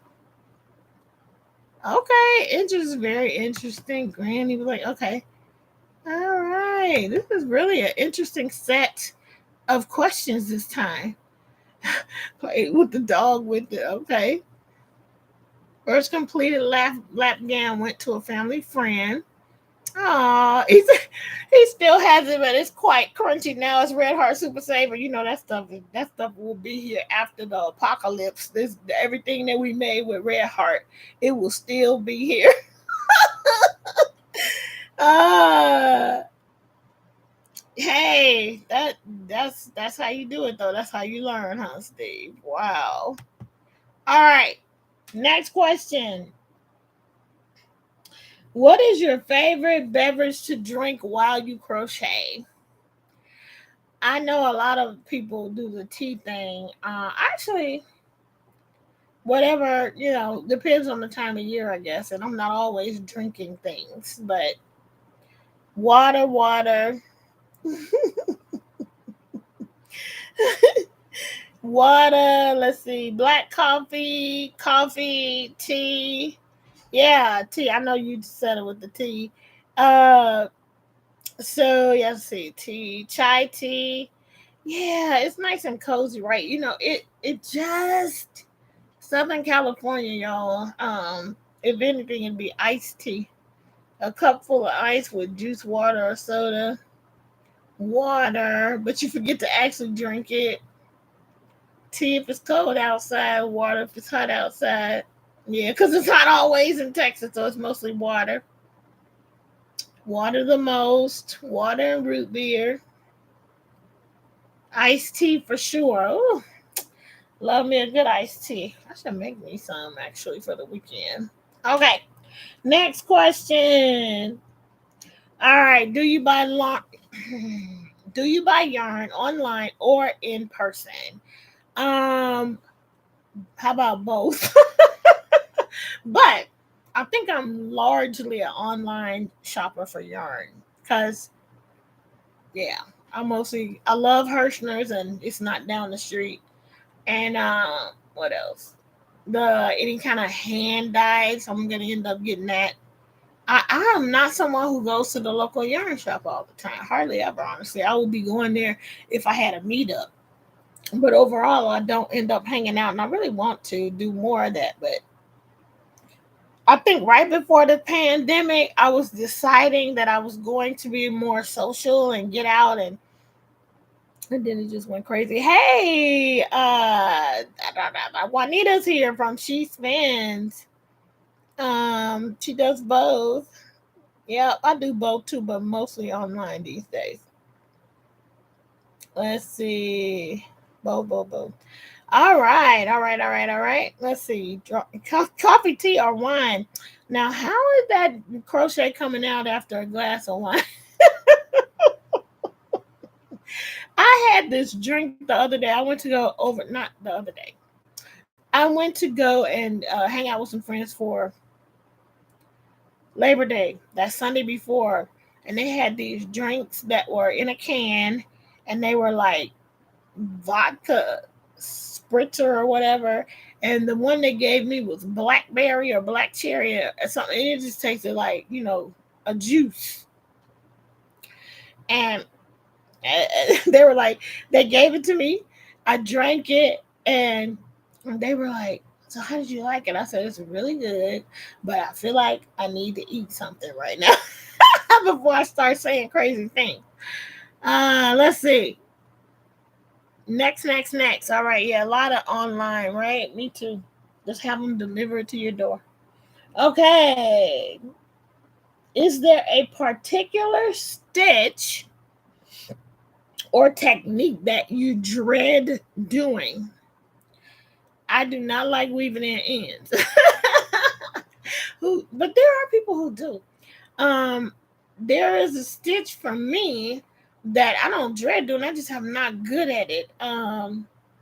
Okay, it's just very interesting. Granny was like, okay, all right. This is really an interesting set of questions this time. Play with the dog with it. Okay. First completed lap gown went to a family friend. Aw, he still has it, but it's quite crunchy now. It's Red Heart Super Saver. You know that stuff will be here after the apocalypse. This everything that we made with Red Heart, it will still be here. uh hey, that's how you do it though. That's how you learn, huh, Steve? Wow. All right. Next question. What is your favorite beverage to drink while you crochet? I know a lot of people do the tea thing. Actually, whatever, depends on the time of year, I guess. And I'm not always drinking things, but water, water. Let's see, black coffee, tea. Yeah, tea. I know you said it with the tea. Uh, so yeah, let's see, tea, chai tea. Yeah, it's nice and cozy, right? It just Southern California, y'all. If anything, it'd be iced tea. A cup full of ice with juice, water, or soda. Water, but you forget to actually drink it. Tea if it's cold outside. Water if it's hot outside. Yeah, because it's hot always in Texas, so it's mostly water. Water the most. Water and root beer. Iced tea for sure. Ooh, love me a good iced tea. I should make me some actually for the weekend. Okay, next question. All right, do you buy do you buy yarn online or in person? Um, how about both? But I think I'm largely an online shopper for yarn because yeah, I love Hirschner's and it's not down the street. And what else? The any kind of hand dyed, so I'm gonna end up getting that. I am not someone who goes to the local yarn shop all the time. Hardly ever, honestly. I would be going there if I had a meetup. But overall, I don't end up hanging out, and I really want to do more of that. But I think right before the pandemic, I was deciding that I was going to be more social and get out, and then it just went crazy. Hey, Juanita's here from She Spins. She does both. Yeah, I do both too, but mostly online these days. Let's see. Both. All right, all right, all right, all right. Let's see. Coffee, tea, or wine. Now, how is that crochet coming out after a glass of wine? I had this drink the other day. I went to go over, not the other day. I went to go and hang out with some friends for Labor Day, that Sunday before, and they had these drinks that were in a can, and they were like vodka spritzer or whatever. And the one they gave me was blackberry or black cherry or something. And it just tasted like, a juice. And they were like, they gave it to me. I drank it, and they were like, so how did you like it? I said, it's really good, but I feel like I need to eat something right now before I start saying crazy things. Let's see. Next. All right, yeah, a lot of online, right? Me too. Just have them deliver it to your door. Okay. Is there a particular stitch or technique that you dread doing? I do not like weaving in ends. But there are people who do. There is a stitch for me that I don't dread doing. I just am not good at it. I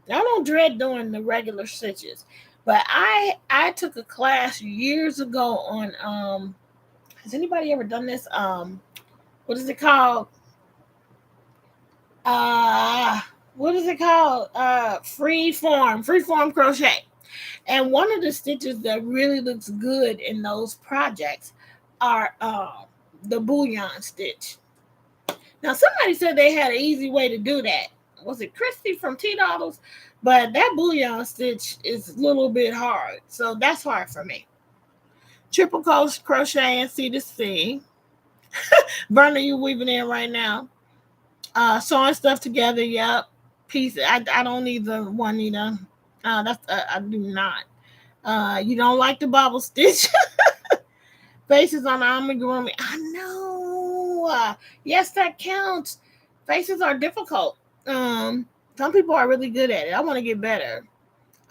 don't dread doing the regular stitches, but I took a class years ago on has anybody ever done this? What is it called? What is it called? Freeform crochet. And one of the stitches that really looks good in those projects are the bullion stitch. Now, somebody said they had an easy way to do that. Was it Christy from T Doddles? But that bullion stitch is a little bit hard. So that's hard for me. Triple crochet and C to C. Verna, you weaving in right now. Sewing stuff together, yep. Pieces. I don't need the one either. I do not. You don't like the bobble stitch? Faces on the amigurumi. I know. Yes, that counts. Faces are difficult. Some people are really good at it. I want to get better.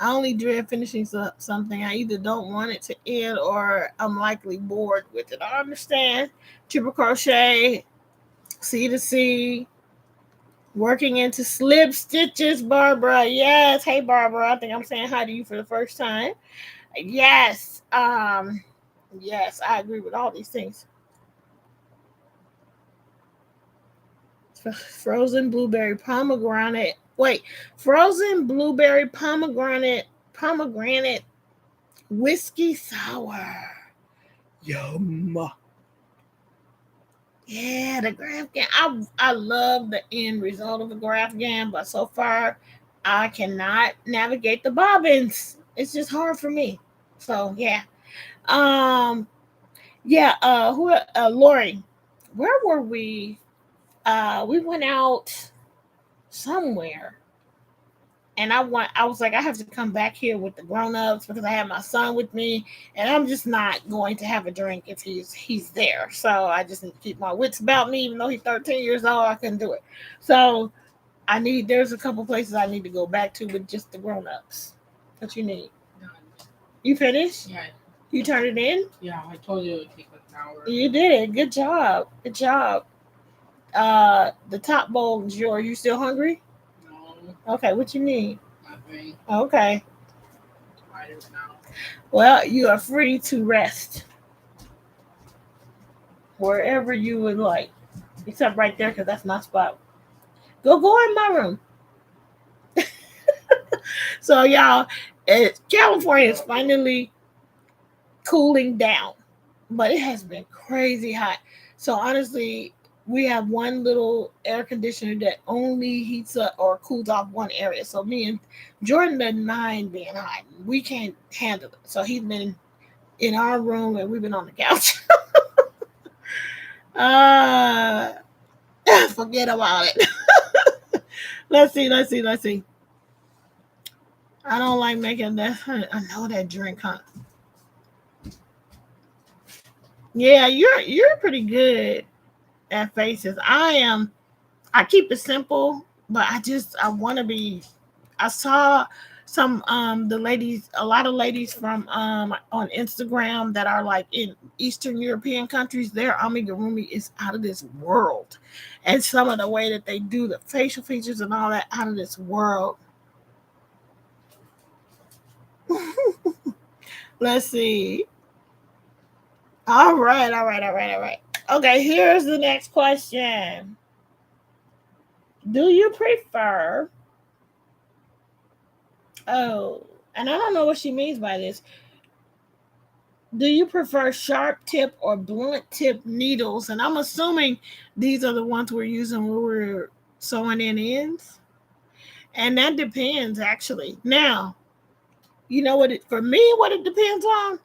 I only dread finishing something. I either don't want it to end or I'm likely bored with it. I understand. Triple crochet, C to C, working into slip stitches, Barbara. Yes. Hey, Barbara. I think I'm saying hi to you for the first time. Yes. Yes, I agree with all these things. Frozen blueberry pomegranate. Wait, frozen blueberry pomegranate whiskey sour. Yum. Yeah, the graph gan. I love the end result of the graph gan, but so far I cannot navigate the bobbins. It's just hard for me. So yeah. Yeah, Lori, where were we? We went out somewhere, and I was like, I have to come back here with the grown-ups because I have my son with me, and I'm just not going to have a drink if he's there. So I just need to keep my wits about me, even though he's 13 years old, I couldn't do it. So there's a couple places I need to go back to with just the grown-ups. What you need? Done. You finished? Yeah. You turned it in? Yeah, I told you it would take like an hour. You did it. Good job. Good job. The top bowl is yours. You still hungry? No, Okay, what you need? nothing. Okay. I don't know. Well, you are free to rest wherever you would like, except right there because that's my spot. Go in my room. So y'all, California is finally cooling down, but it has been crazy hot. So honestly, we have one little air conditioner that only heats up or cools off one area. So me and Jordan doesn't mind being hot. We can't handle it. So he's been in our room and we've been on the couch. Forget about it. Let's see. I don't like making that. I know that drink, huh? Yeah, you're pretty good at faces. I am. I keep it simple, but I want to be. I saw some the ladies, a lot of ladies from on Instagram that are like in Eastern European countries. Their amigurumi is out of this world, and some of the way that they do the facial features and all that out of this world. Let's see. All right. Okay, here's the next question. Do you prefer? Oh, and I don't know what she means by this. Do you prefer sharp tip or blunt tip needles? And I'm assuming these are the ones we're using when we're sewing in ends. And that depends actually. Now, you know what it depends on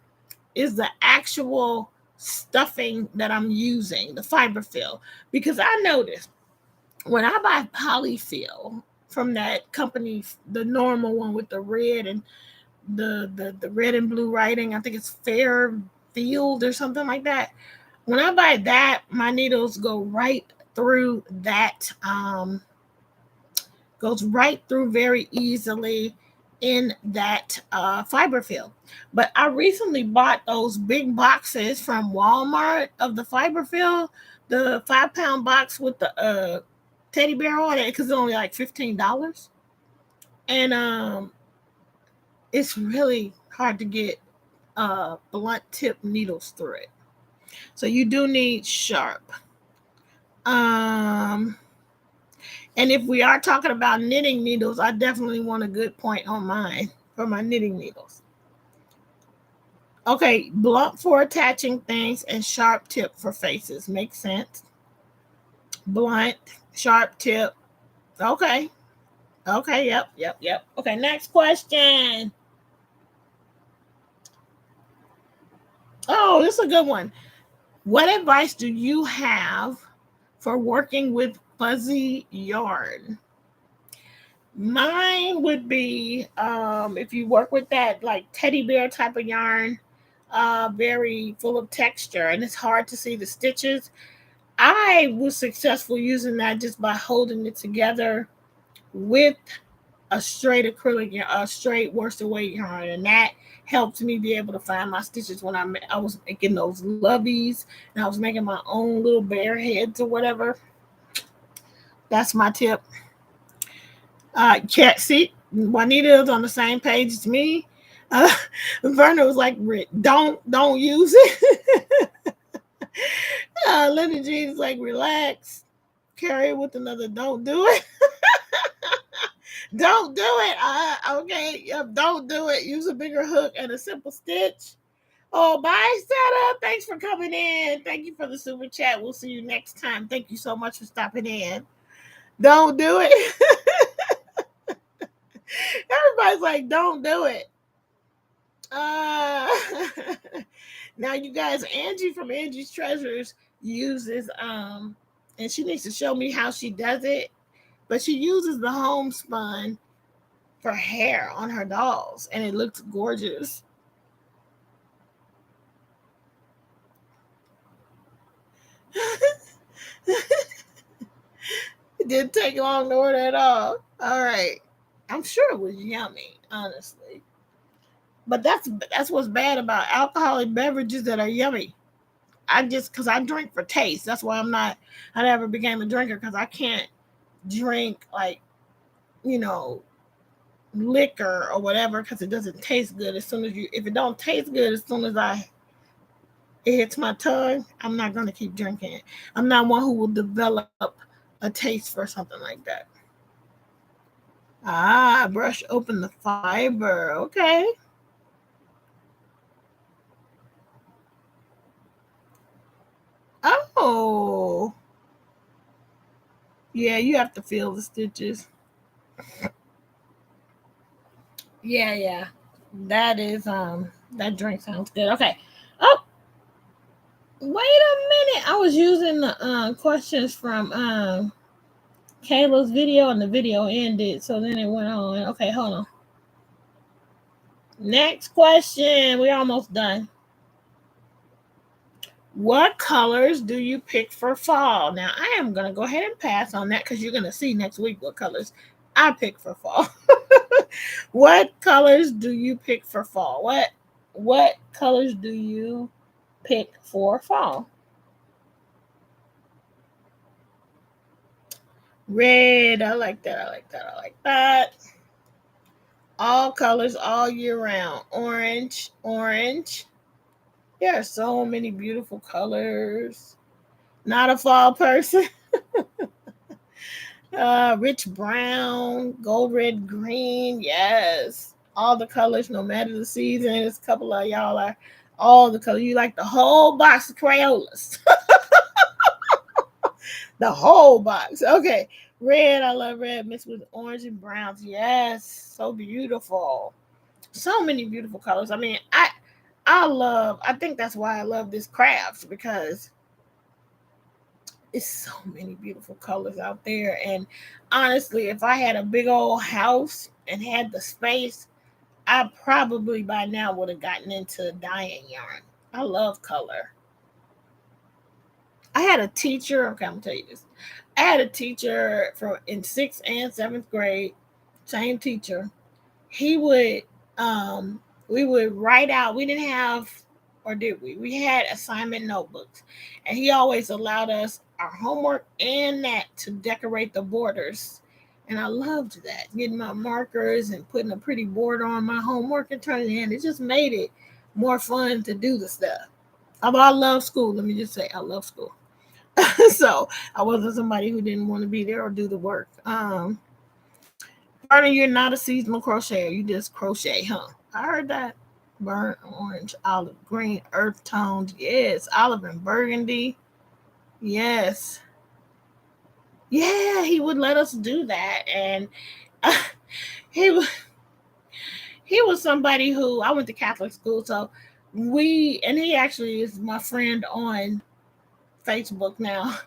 is the actual stuffing that I'm using, the fiber fill. Because I noticed when I buy polyfill from that company, the normal one with the red and the red and blue writing, I think it's Fairfield or something like that. When I buy that, my needles go right through that, goes right through very easily in that fiber fill. But I recently bought those big boxes from Walmart of the fiber fill, the 5 pound box with the teddy bear on it, because it's only like $15. And it's really hard to get blunt tip needles through it. So you do need sharp. Um, and if we are talking about knitting needles, I definitely want a good point on mine for my knitting needles. Okay, blunt for attaching things and sharp tip for faces. Makes sense. Blunt, sharp tip. Okay. Okay, yep. Okay, next question. Oh, this is a good one. What advice do you have for working with fuzzy yarn? Mine would be if you work with that like teddy bear type of yarn, very full of texture, and it's hard to see the stitches. I was successful using that just by holding it together with a straight acrylic, a straight worsted weight yarn, and that helped me be able to find my stitches when I was making those loveys and I was making my own little bear heads or whatever. That's my tip. Can't see Juanita is on the same page as me. Uh, Verna was like, don't use it. Linda Jean is like, relax. Carry it with another. Don't do it. Don't do it. Okay. Yep, don't do it. Use a bigger hook and a simple stitch. Oh, bye, Sarah. Thanks for coming in. Thank you for the super chat. We'll see you next time. Thank you so much for stopping in. Don't do it. Everybody's like, don't do it. Now, you guys, Angie from Angie's Treasures uses and she needs to show me how she does it, but she uses the homespun for hair on her dolls, and it looks gorgeous. It didn't take long to order at all. All right. I'm sure it was yummy, honestly. But that's what's bad about alcoholic beverages that are yummy. I just because I drink for taste. That's why I never became a drinker because I can't drink like, you know, liquor or whatever because it doesn't taste good. If it don't taste good as soon as it hits my tongue, I'm not gonna keep drinking it. I'm not one who will develop a taste for something like that. Brush open the fiber. Okay. Oh, yeah, you have to feel the stitches. Yeah, yeah. That is that drink sounds good. Okay. Oh, wait a minute. I was using the questions from Kayla's video and the video ended, so then it went on. Okay, hold on. Next question. We're almost done. What colors do you pick for fall? Now, I am going to go ahead and pass on that because you're going to see next week what colors I pick for fall. What colors do you pick for fall? What colors do you pick for fall? Red. I like that. I like that. I like that. All colors all year round. Orange. Orange. There are so many beautiful colors. Not a fall person. Rich brown, gold, red, green. Yes. All the colors, no matter the season. There's a couple of y'all are all the colors. You like the whole box of Crayolas. The whole box. Okay. Red. I love red mixed with orange and browns. Yes. So beautiful. So many beautiful colors. I mean, I think that's why I love this craft because it's so many beautiful colors out there. And honestly, if I had a big old house and had the space, I probably by now would have gotten into dyeing yarn. I love color. I had a teacher, okay, I'm gonna tell you this. I had a teacher in 6th and 7th grade, same teacher. He would we would write out, we didn't have, or did we? We had assignment notebooks, and he always allowed us our homework and that to decorate the borders. And I loved that, getting my markers and putting a pretty border on my homework and turning it in. It just made it more fun to do the stuff. I love school. Let me just say, I love school. So I wasn't somebody who didn't want to be there or do the work. Partner, you're not a seasonal crocheter. You just crochet, huh? I heard that. Burnt orange, olive green, earth tones. Yes, olive and burgundy. Yes. Yeah, he would let us do that. And he was he was somebody who I went to Catholic school, so he actually is my friend on Facebook now.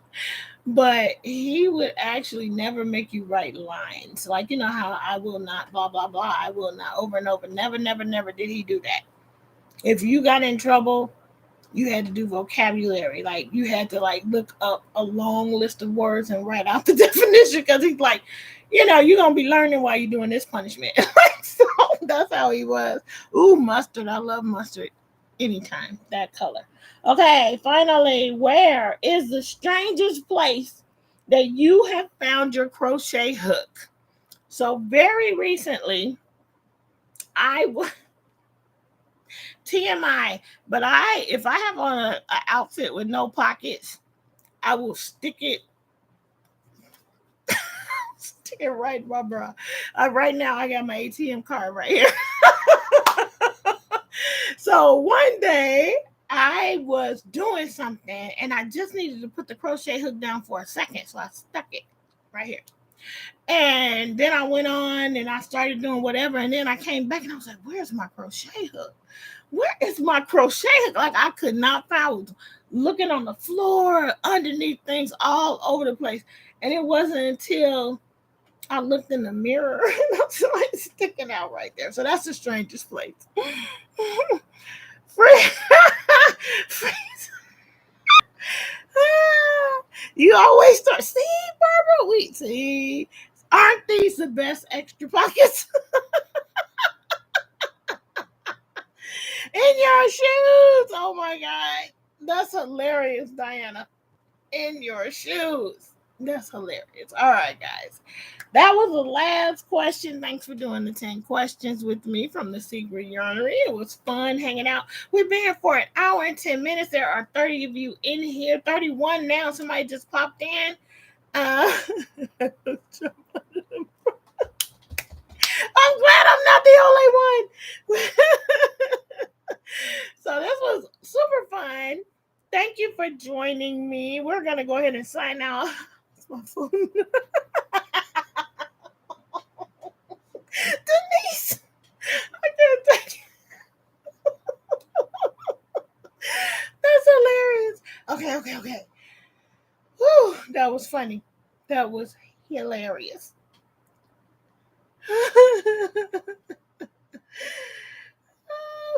But he would actually never make you write lines. Like, you know how I will not, blah, blah, blah. I will not, over and over. Never, never, never did he do that. If you got in trouble, you had to do vocabulary. Like, you had to, like, look up a long list of words and write out the definition because he's like, you're going to be learning while you're doing this punishment. So that's how he was. Ooh, mustard. I love mustard anytime, that color. Okay, finally, where is the strangest place that you have found your crochet hook? So very recently, I was TMI, but if I have on an outfit with no pockets, I will stick it right in my bra. Right now, I got my ATM card right here. So one day I was doing something and I just needed to put the crochet hook down for a second. So I stuck it right here. And then I went on and I started doing whatever. And then I came back and I was like, where's my crochet hook? where is my crochet hook? Like I could not find. I was looking on the floor, underneath things all over the place. And it wasn't until I looked in the mirror and I'm like sticking out right there. So that's the strangest place. You always start. See, Barbara, we see. Aren't these the best extra pockets? In your shoes. Oh my God. That's hilarious, Diana. In your shoes. That's hilarious. All right, guys. That was the last question. Thanks for doing the 10 questions with me from the Secret Yarnery. It was fun hanging out. We've been here for an hour and 10 minutes. There are 30 of you in here. 31 now. Somebody just popped in. I'm glad I'm not the only one. So this was super fun. Thank you for joining me. We're going to go ahead and sign out. It's my phone. Denise, I can't take it. That's hilarious. Okay. Whew, that was funny. That was hilarious.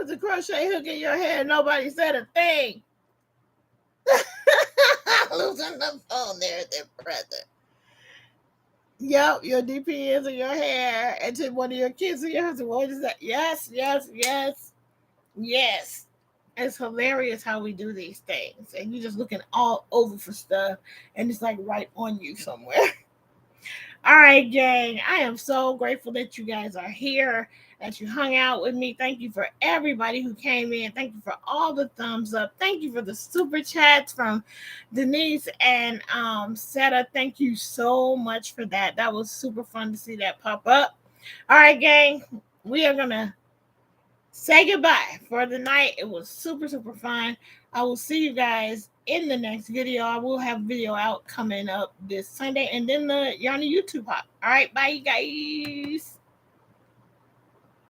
The crochet hook in your hair. Nobody said a thing. Losing the phone there at their present. Yep, your DP is in your hair, and to one of your kids in your husband. What is that? Yes. It's hilarious how we do these things, and you're just looking all over for stuff, and it's like right on you somewhere. All right, gang. I am so grateful that you guys are here, that you hung out with me. Thank you for everybody who came in. Thank you for all the thumbs up. Thank you for the super chats from Denise and Seta. Thank you so much for that. That was super fun to see that pop up. All right, gang. We are going to say goodbye for the night. It was super, super fun. I will see you guys in the next video. I will have a video out coming up this Sunday, and then the Yarny YouTube hop. All right, bye, you guys.